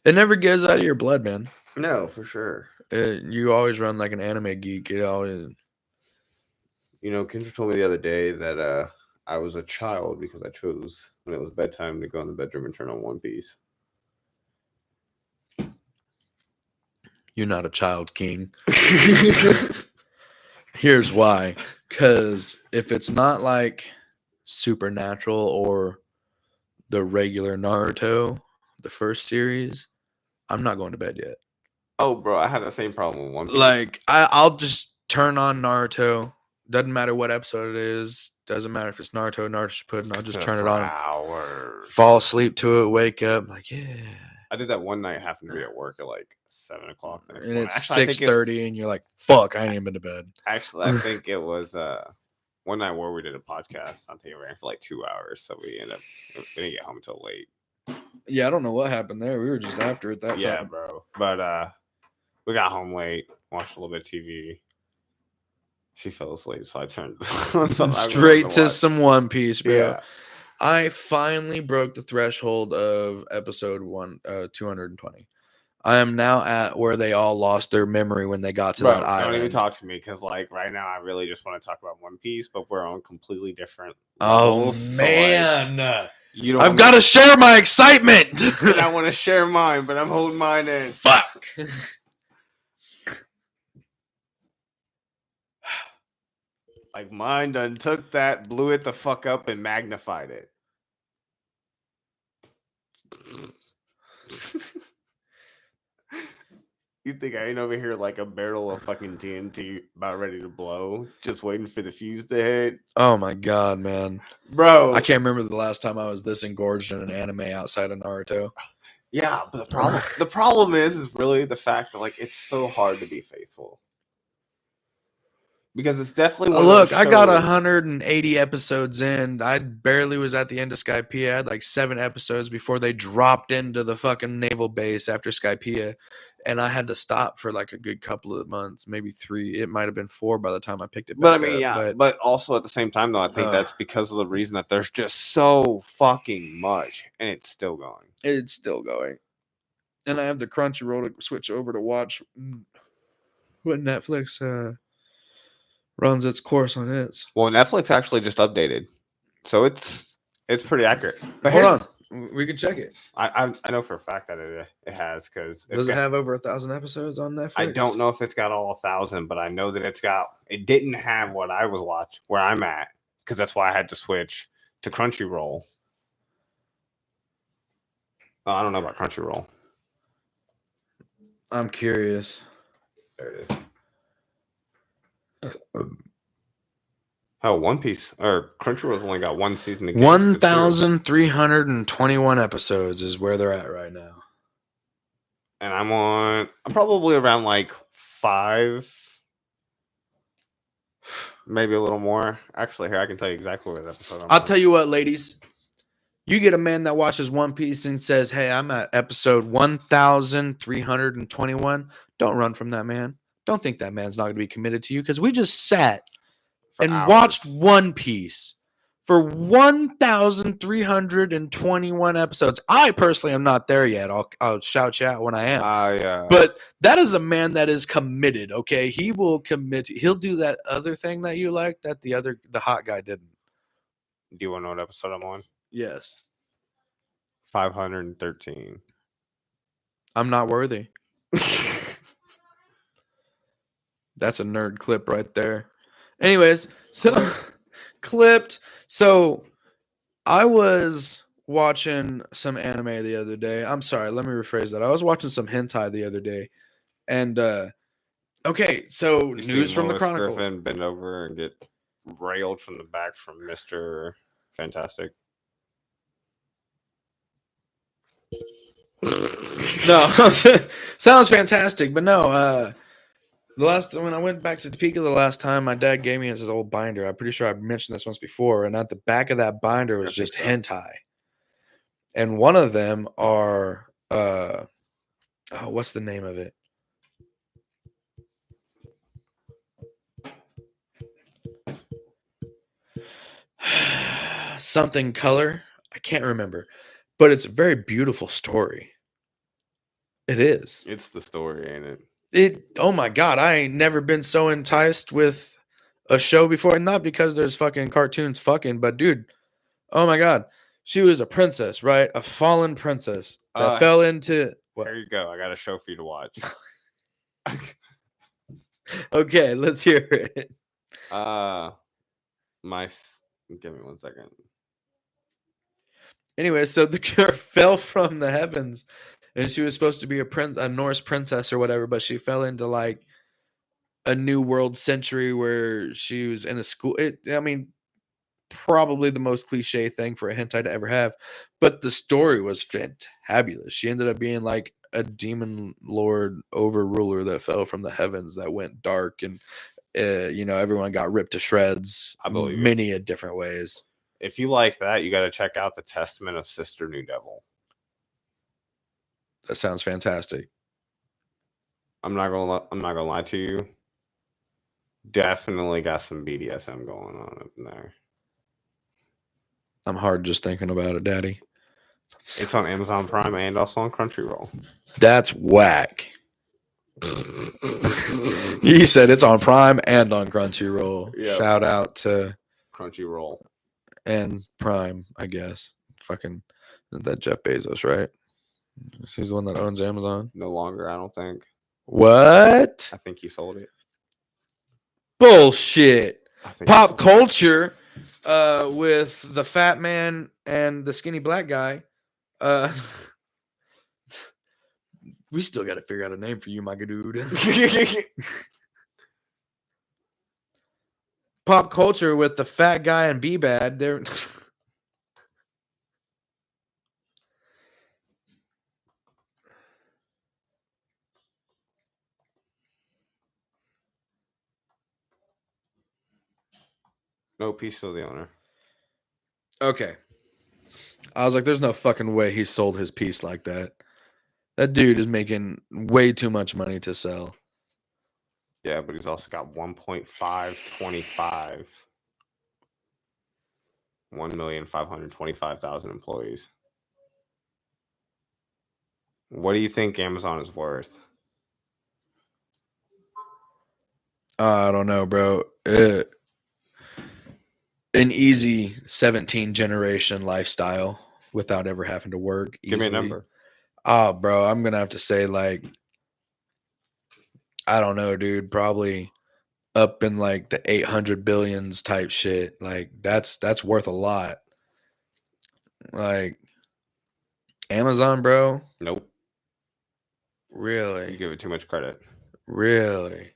It never gets out of your blood, man. No, for sure. You always run like an anime geek. It always. You know, Kendra told me the other day that I was a child because I chose when it was bedtime to go in the bedroom and turn on One Piece. You're not a child, King. Here's why. Because if it's not like Supernatural or the regular Naruto, the first series, I'm not going to bed yet. Oh, bro, I had the same problem with One Piece. Like, I'll just turn on Naruto. Doesn't matter what episode it is. Doesn't matter if it's Naruto Shippuden. I'll just turn it on. Hours. Fall asleep to it. Wake up. Like, yeah. I did that one night. Happened to be at work at like 7 o'clock. And it's 6:30, and you're like, "Fuck, I ain't even been to bed." Actually, I think it was one night where we did a podcast. I think it ran for like 2 hours, so we didn't get home until late. Yeah, I don't know what happened there. We were just after it that time. Yeah, bro. But we got home late, watched a little bit of TV. She fell asleep, so I turned straight to some One Piece, bro. Yeah. I finally broke the threshold of episode 220. I am now at where they all lost their memory when they got to that island. Don't even talk to me because, like, right now I really just want to talk about One Piece, but we're on completely different levels. Man. So, I've got to share my excitement. And I want to share mine, but I'm holding mine in. Fuck. Like, mine done took that, blew it the fuck up, and magnified it. You think I ain't over here like a barrel of fucking TNT about ready to blow, just waiting for the fuse to hit? Oh my god, man. Bro. I can't remember the last time I was this engorged in an anime outside of Naruto. Yeah, but the problem is really the fact that like it's so hard to be faithful. Because it's definitely one look, of I got 180 episodes in. I barely was at the end of Skypiea. I had like 7 episodes before they dropped into the fucking naval base after Skypiea. And I had to stop for like a good couple of months, maybe 3. It might have been 4 by the time I picked it back up. But I mean, yeah. But also at the same time, though, I think that's because of the reason that there's just so fucking much. And it's still going. It's still going. And I have the Crunchyroll to switch over to watch what Netflix runs its course on its. Well, Netflix actually just updated, so it's pretty accurate. But hold on, we can check it. I know for a fact that it has because does it have over 1,000 episodes on Netflix? I don't know if it's got all 1,000, but I know that it didn't have what I was watching where I'm at because that's why I had to switch to Crunchyroll. I don't know about Crunchyroll. I'm curious. There it is. Oh, One Piece or Crunchyroll's only got 1 season. 1,321 episodes is where they're at right now. And I'm probably around like 5, maybe a little more. Actually, here I can tell you exactly what episode I'm on. I'll tell you what, ladies. You get a man that watches One Piece and says, "Hey, I'm at episode 1321." Don't run from that man. Don't think that man's not going to be committed to you because we just sat For and hours. watched One Piece for 1321 episodes. I personally am not there yet. I'll shout you out when I am. Yeah. But that is a man that is committed, okay? He will commit. He'll do that other thing that you like that the hot guy didn't. Do you want to know what episode I'm on? Yes. 513. I'm not worthy. That's a nerd clip right there. Anyways, so clipped. So I was watching some anime the other day. I'm sorry, let me rephrase that. I was watching some hentai the other day. And okay, so You news see from the Lois Chronicles. Griffin bend over and get railed from the back from Mr. Fantastic. No, sounds fantastic, but no. The last when I went back to Topeka the last time, my dad gave me his old binder. I'm pretty sure I mentioned this once before, and at the back of that binder was just hentai, and one of them are what's the name of it? Something color. I can't remember, but it's a very beautiful story. It is. It's the story, ain't it? Oh my god, I ain't never been so enticed with a show before, and not because there's fucking cartoons fucking, but dude, oh my god, she was a princess, right? A fallen princess that fell into what? Here you go. I got a show for you to watch. Okay, let's hear it. Give me 1 second. Anyway, so the girl fell from the heavens, and she was supposed to be a Norse princess or whatever, but she fell into like a new world century where she was in a school. I mean, probably the most cliche thing for a hentai to ever have, but the story was fantabulous. She ended up being like a demon lord overruler that fell from the heavens that went dark, and everyone got ripped to shreds. I believe many a different ways. If you like that, you got to check out the Testament of Sister New Devil. That sounds fantastic. I'm not gonna lie to you. Definitely got some BDSM going on up in there. I'm hard just thinking about it, Daddy. It's on Amazon Prime and also on Crunchyroll. That's whack. He said it's on Prime and on Crunchyroll. Yep. Shout out to Crunchyroll and Prime, I guess. Fucking that Jeff Bezos, right? He's the one that owns Amazon. No longer, I don't think. What? I think he sold it. Bullshit. Pop culture with the fat man and the skinny black guy. We still got to figure out a name for you, my good dude. Pop culture with the fat guy and B-Bad. They're Nope, he's still the owner. Okay. I was like, there's no fucking way he sold his piece like that. That dude is making way too much money to sell. Yeah, but he's also got 1.525. 1,525,000 employees. What do you think Amazon is worth? I don't know, bro. An easy 17 generation lifestyle without ever having to work. Give me a number. Oh, bro, I'm gonna have to say like, I don't know, dude. Probably up in like the 800 billions type shit. Like that's worth a lot. Like Amazon, bro. Nope. Really? You give it too much credit. Really?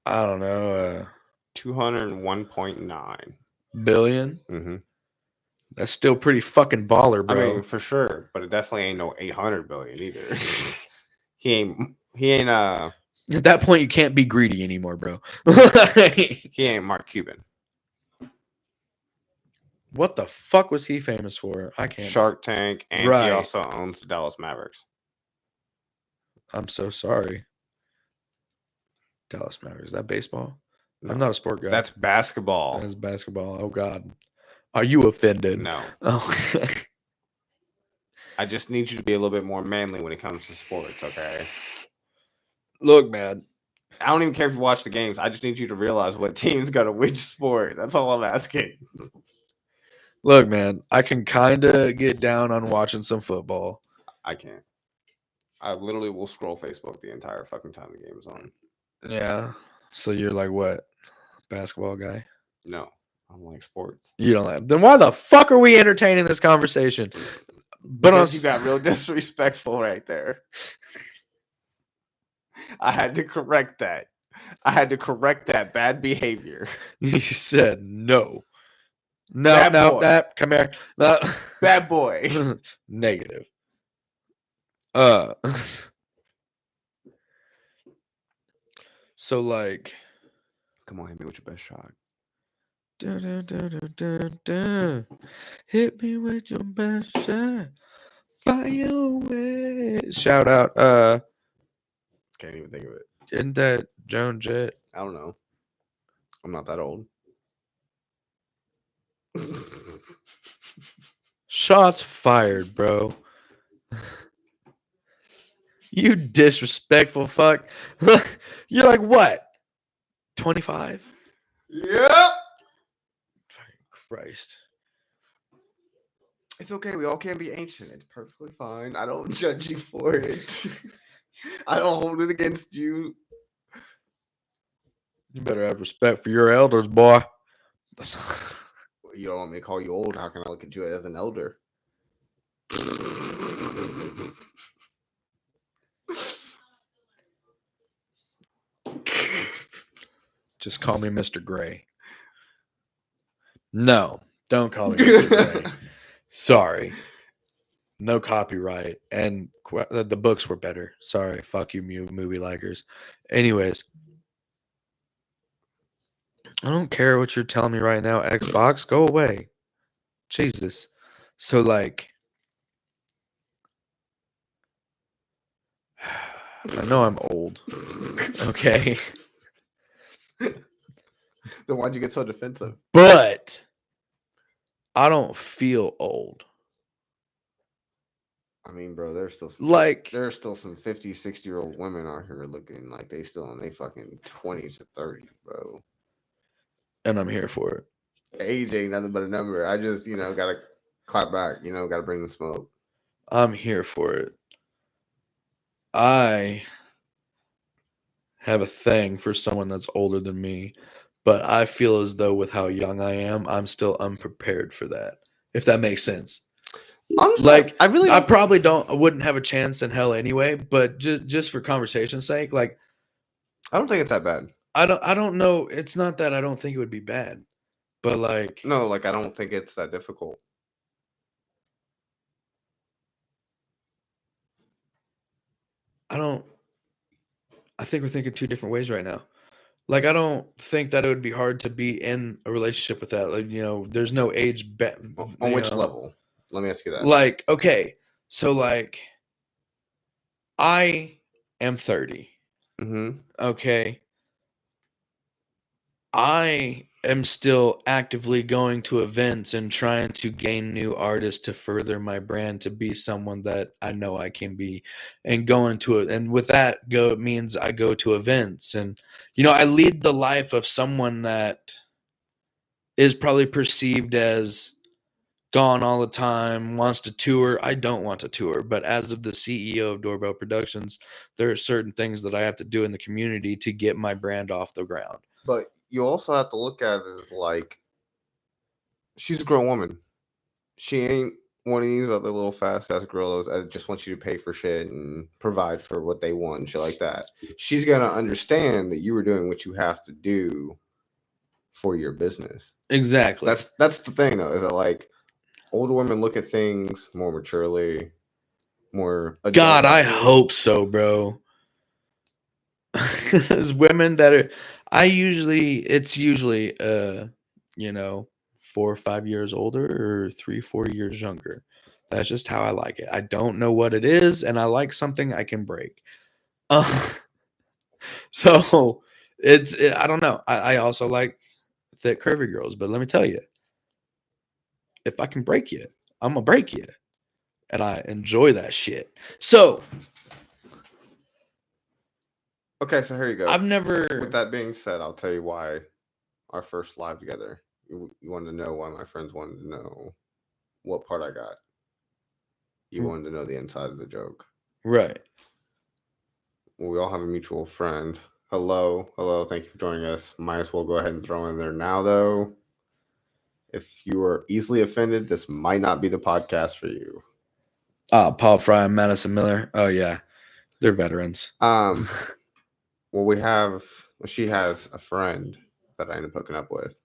I don't know. 201.9 billion. Mm-hmm. That's still pretty fucking baller, bro. I mean, for sure, but it definitely ain't no 800 billion either. He ain't. At that point, you can't be greedy anymore, bro. He ain't Mark Cuban. What the fuck was he famous for? I can't. Shark Tank, and he Right. also owns the Dallas Mavericks. I'm so sorry. Dallas Mavericks. Is that baseball? No, I'm not a sport guy. that's basketball. That's basketball. Oh God. Are you offended? No, Oh. I just need you to be a little bit more manly when it comes to sports, okay? Look, man. I don't even care if you watch the games. I just need you to realize what team's got to which sport. That's all I'm asking. Look, man. I can kind of get down on watching some football. I can't. I literally will scroll Facebook the entire fucking time the game is on. Yeah. So you're like what? Basketball guy? No, I don't like sports. You don't like. Then why the fuck are we entertaining this conversation? But Because you got real disrespectful right there. I had to correct that. I had to correct that bad behavior. You said no. No, Bad no, boy. no. Come here. No. Bad boy. Negative. So like, Come on, hit me with your best shot. Hit me with your best shot. Fire away. Shout out. Can't even think of it. Isn't that Joan Jett? I don't know. I'm not that old. Shots fired, bro. You disrespectful fuck. You're like what? 25? Yep. Christ. It's okay. We all can be ancient. It's perfectly fine. I don't judge you for it. I don't hold it against you. You better have respect for your elders, boy. You don't want me to call you old. How can I look at you as an elder? Just call me Mr. Gray. No, don't call me Mr. Gray. Sorry. No copyright. And the books were better. Sorry. Fuck you, movie likers. Anyways. I don't care what you're telling me right now. Xbox, go away. Jesus. So, like, I know I'm old. Okay. Then why'd you get so defensive? But I don't feel old. I mean, bro, there's still some 50, 60-year-old women out here looking like they still in they fucking 20s to 30, bro. And I'm here for it. Age ain't nothing but a number. I just, gotta clap back, gotta bring the smoke. I'm here for it. I have a thing for someone that's older than me, but I feel as though with how young I am, I'm still unprepared for that. If that makes sense. Honestly, like I wouldn't have a chance in hell anyway, but just for conversation's sake, like I don't think it's that bad. I don't know. It's not that I don't think it would be bad, but like no, like I don't think it's that difficult. I think we're thinking two different ways right now. Like I don't think that it would be hard to be in a relationship with that. Like there's no age. On which level? Let me ask you that. Like okay, so like I am 30. Mm-hmm. Okay. I am still actively going to events and trying to gain new artists to further my brand to be someone that I know I can be, and going to it. And with that means I go to events and, I lead the life of someone that is probably perceived as gone all the time, wants to tour. I don't want to tour, but as of the CEO of Doorbell Productions, there are certain things that I have to do in the community to get my brand off the ground. But you also have to look at it as like she's a grown woman. She ain't one of these other little fast ass girls that just wants you to pay for shit and provide for what they want and shit like that. She's gonna understand that you were doing what you have to do for your business. Exactly. That's the thing though, is that like older women look at things more maturely, more adult. God, I hope so, bro. As women that are, it's usually 4 or 5 years older or 3, 4 years younger. That's just how I like it. I don't know what it is, and I like something I can break. Uh, so I don't know. I also like thick, curvy girls, but let me tell you, if I can break you, I'm gonna break you, and I enjoy that shit. So Okay, so here you go. I've never. With that being said, I'll tell you why our first live together. You wanted to know why my friends wanted to know what part I got. You wanted to know the inside of the joke. Right. Well, we all have a mutual friend. Hello. Thank you for joining us. Might as well go ahead and throw in there now, though. If you are easily offended, this might not be the podcast for you. Paul Fry and Madison Miller. Oh yeah, they're veterans. Well, she has a friend that I ended up hooking up with.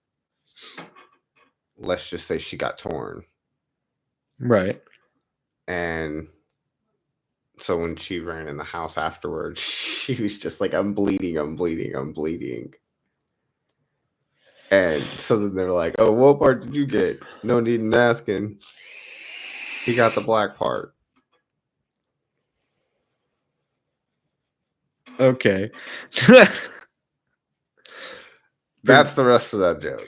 Let's just say she got torn. Right. And so when she ran in the house afterwards, she was just like, I'm bleeding. And so then they're like, oh, what part did you get? No need in asking. He got the black part. Okay. That's the rest of that joke.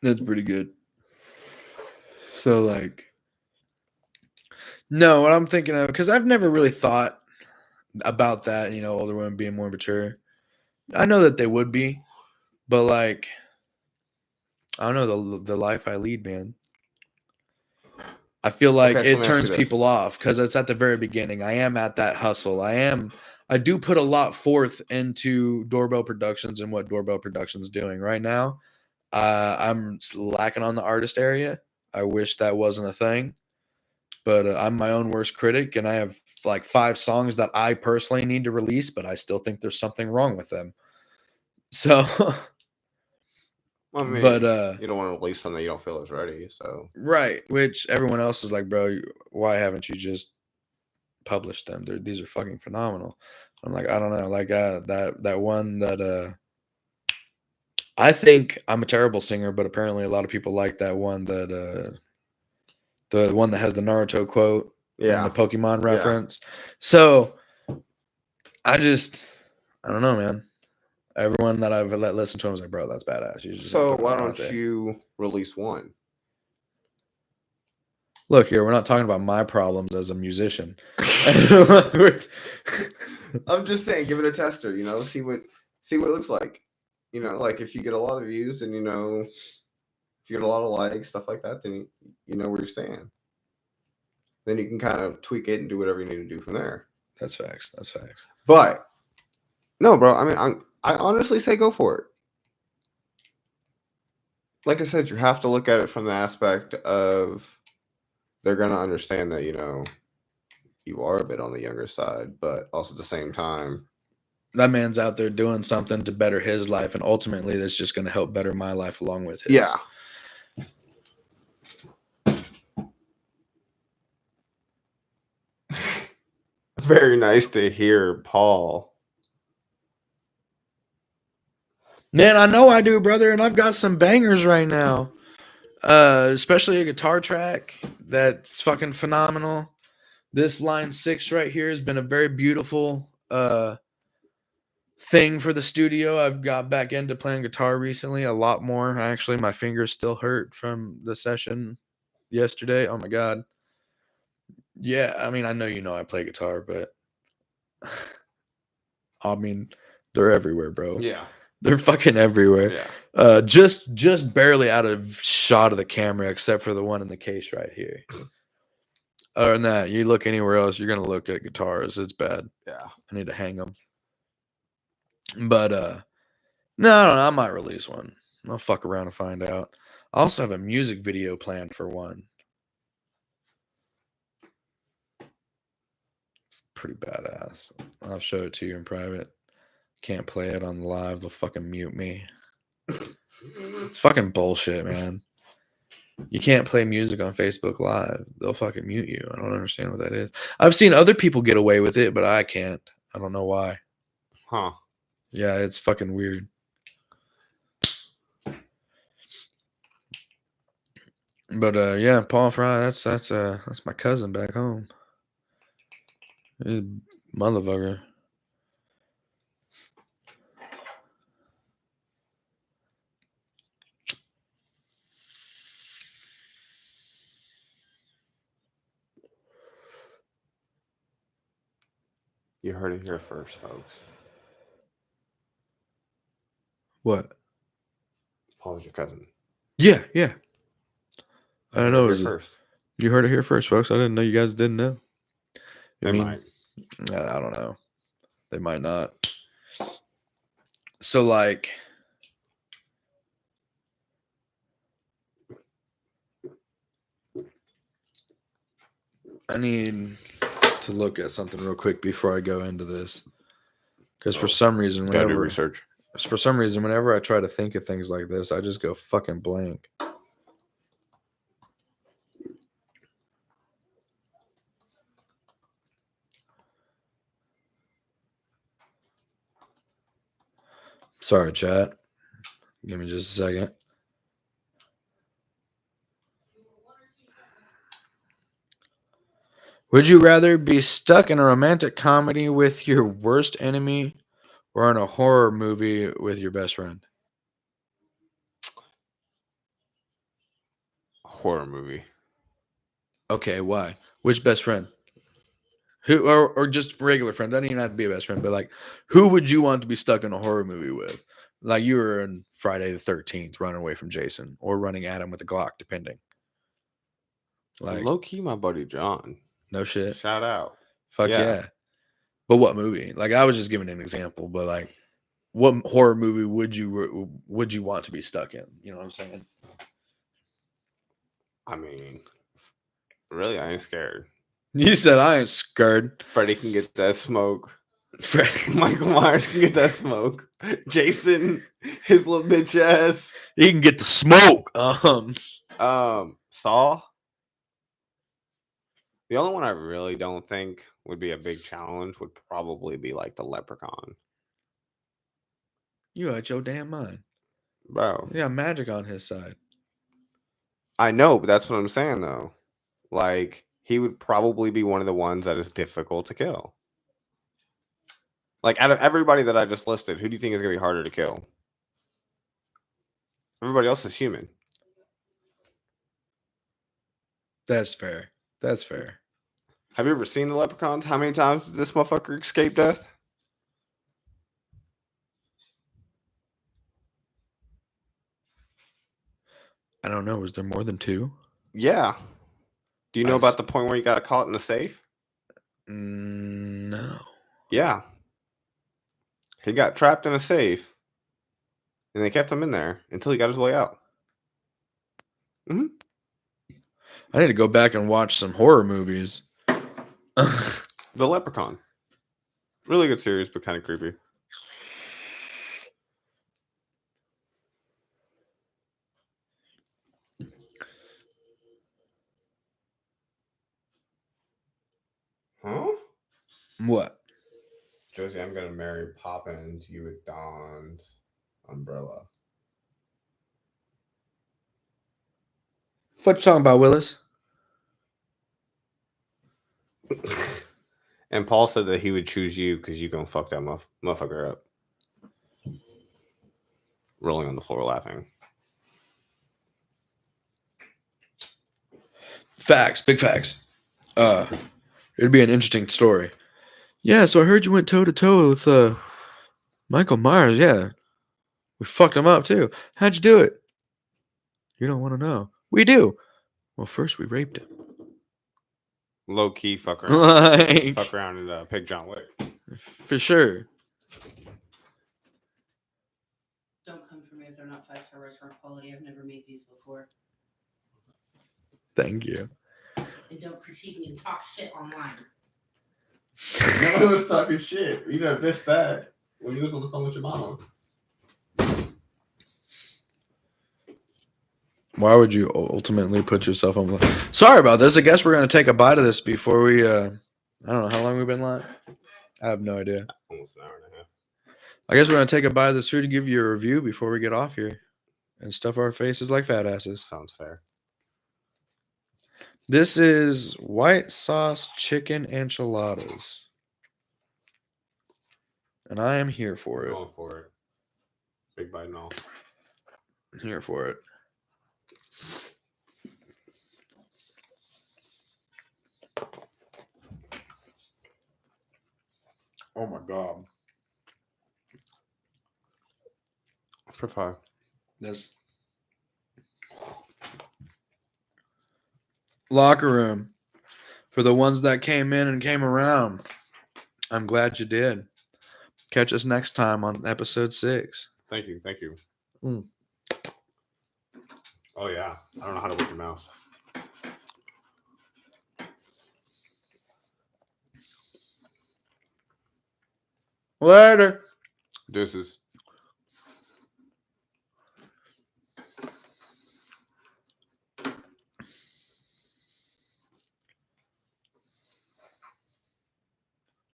That's pretty good. So like, no, what I'm thinking of, because I've never really thought about that, older women being more mature. I know that they would be, but like, I don't know the life I lead, man. I feel like Okay, so it turns people off because it's at the very beginning. I am at that hustle. I do put a lot forth into Doorbell Productions and what Doorbell Productions is doing right now. I'm lacking on the artist area. I wish that wasn't a thing, but I'm my own worst critic, and I have like 5 songs that I personally need to release, but I still think there's something wrong with them. So, I mean, but you don't want to release something you don't feel is ready. So right, which everyone else is like, bro, why haven't you just published them? These are fucking phenomenal. I'm like, I don't know, like that one that I think I'm a terrible singer, but apparently a lot of people like that one that the one that has the Naruto quote and the Pokemon reference. So I don't know, man. Everyone that I've let listen to him was like, bro, that's badass. So why don't you release one? Look here, we're not talking about my problems as a musician. I'm just saying, give it a tester, see what it looks like. Like if you get a lot of views and if you get a lot of likes, stuff like that, then you know where you stand. Then you can kind of tweak it and do whatever you need to do from there. That's facts. But no, bro, I mean, I honestly say go for it. Like I said, you have to look at it from the aspect of they're going to understand that, you are a bit on the younger side, but also at the same time, that man's out there doing something to better his life, and ultimately that's just going to help better my life along with his. Yeah. Very nice to hear, Paul. Man, I know I do, brother, and I've got some bangers right now. Especially a guitar track that's fucking phenomenal. This line 6 right here has been a very beautiful thing for the studio. I've got back into playing guitar recently a lot more. Actually, my fingers still hurt from the session yesterday. Oh my god. Yeah, I mean, I know I play guitar, but I mean, they're everywhere, bro. Yeah. They're fucking everywhere. Yeah. Just barely out of shot of the camera, except for the one in the case right here. Other than that, you look anywhere else, you're gonna look at guitars. It's bad. Yeah. I need to hang them. But no, I don't know. I might release one. I'll fuck around and find out. I also have a music video planned for one. It's pretty badass. I'll show it to you in private. Can't play it on the live. They'll fucking mute me. It's fucking bullshit, man. You can't play music on Facebook Live. They'll fucking mute you. I don't understand what that is. I've seen other people get away with it, but I can't. I don't know why. Huh. Yeah, it's fucking weird. But yeah, Paul Fry, that's my cousin back home. He's a motherfucker. You heard it here first, folks. What? Paul's your cousin. Yeah, yeah. I You don't heard know. it here first. You heard it here first, folks. I didn't know you guys didn't know. They might. I don't know. They might not. So, like, I need to look at something real quick before I go into this, because for some reason, Gotta do whenever research. whenever I try to think of things like this, I just go fucking blank. Sorry, chat. Give me just a second. Would you rather be stuck in a romantic comedy with your worst enemy or in a horror movie with your best friend? Horror movie. Okay, why? Which best friend? Who or just regular friend? Doesn't even have to be a best friend, but like, who would you want to be stuck in a horror movie with? Like you were in Friday the 13th, running away from Jason, or running at him with a Glock, depending. Like, Low key, my buddy John. no shit. Shout out. Fuck yeah. But what movie? Like, I was just giving an example, but like, what horror movie would you want to be stuck in? You know what I'm saying? I mean, really, I ain't scared. You said I ain't scared. Freddy can get that smoke. Michael Myers can get that smoke. Jason, his little bitch ass. He can get the smoke. Saw. The only one I really don't think would be a big challenge would probably be like the Leprechaun. You out your damn mind, Bro. Yeah, magic on his side. I know, but that's what I'm saying though. Like, he would probably be one of the ones that is difficult to kill. Like, out of everybody that I just listed, who do you think is going to be harder to kill? Everybody else is human. That's fair. That's fair. Have you ever seen the Leprechauns? How many times did this motherfucker escape death? I don't know. Was there more than 2? Yeah. Do you know about the point where he got caught in the safe? No. Yeah. He got trapped in a safe, and they kept him in there until he got his way out. I need to go back and watch some horror movies. The Leprechaun. Really good series, but kind of creepy. Huh? What? Josie, I'm gonna marry Poppins. You with Dawn's umbrella. What you talking about, Willis? And Paul said that he would choose you because you gonna fuck that motherfucker up. Rolling on the floor laughing. Facts, big facts. It'd be an interesting story. Yeah, so I heard you went toe to toe with Michael Myers. Yeah, we fucked him up too. How'd you do it? You don't want to know. We do. Well, first we raped him. Low key fuck around. Fuck around and pick John Wick. For sure. Don't come for me if they're not 5-star restaurant quality. I've never made these before. Thank you. And don't critique me and talk shit online. Nobody was talking shit. You done missed that when you was on the phone with your mama. Why would you ultimately put yourself on? Sorry about this. I guess we're gonna take a bite of this before we. I don't know how long we've been live. I have no idea. Almost an hour and a half. I guess we're gonna take a bite of this food to give you a review before we get off here, and stuff our faces like fat asses. Sounds fair. This is white sauce chicken enchiladas. And I am here for it. Going for it. Big bite and all. Here for it. Oh my god. For 5. This locker room. For the ones that came in and came around. I'm glad you did. Catch us next time on episode 6. Thank you. Thank you. Mm. Oh, yeah. I don't know how to work your mouse. Later. Deuces.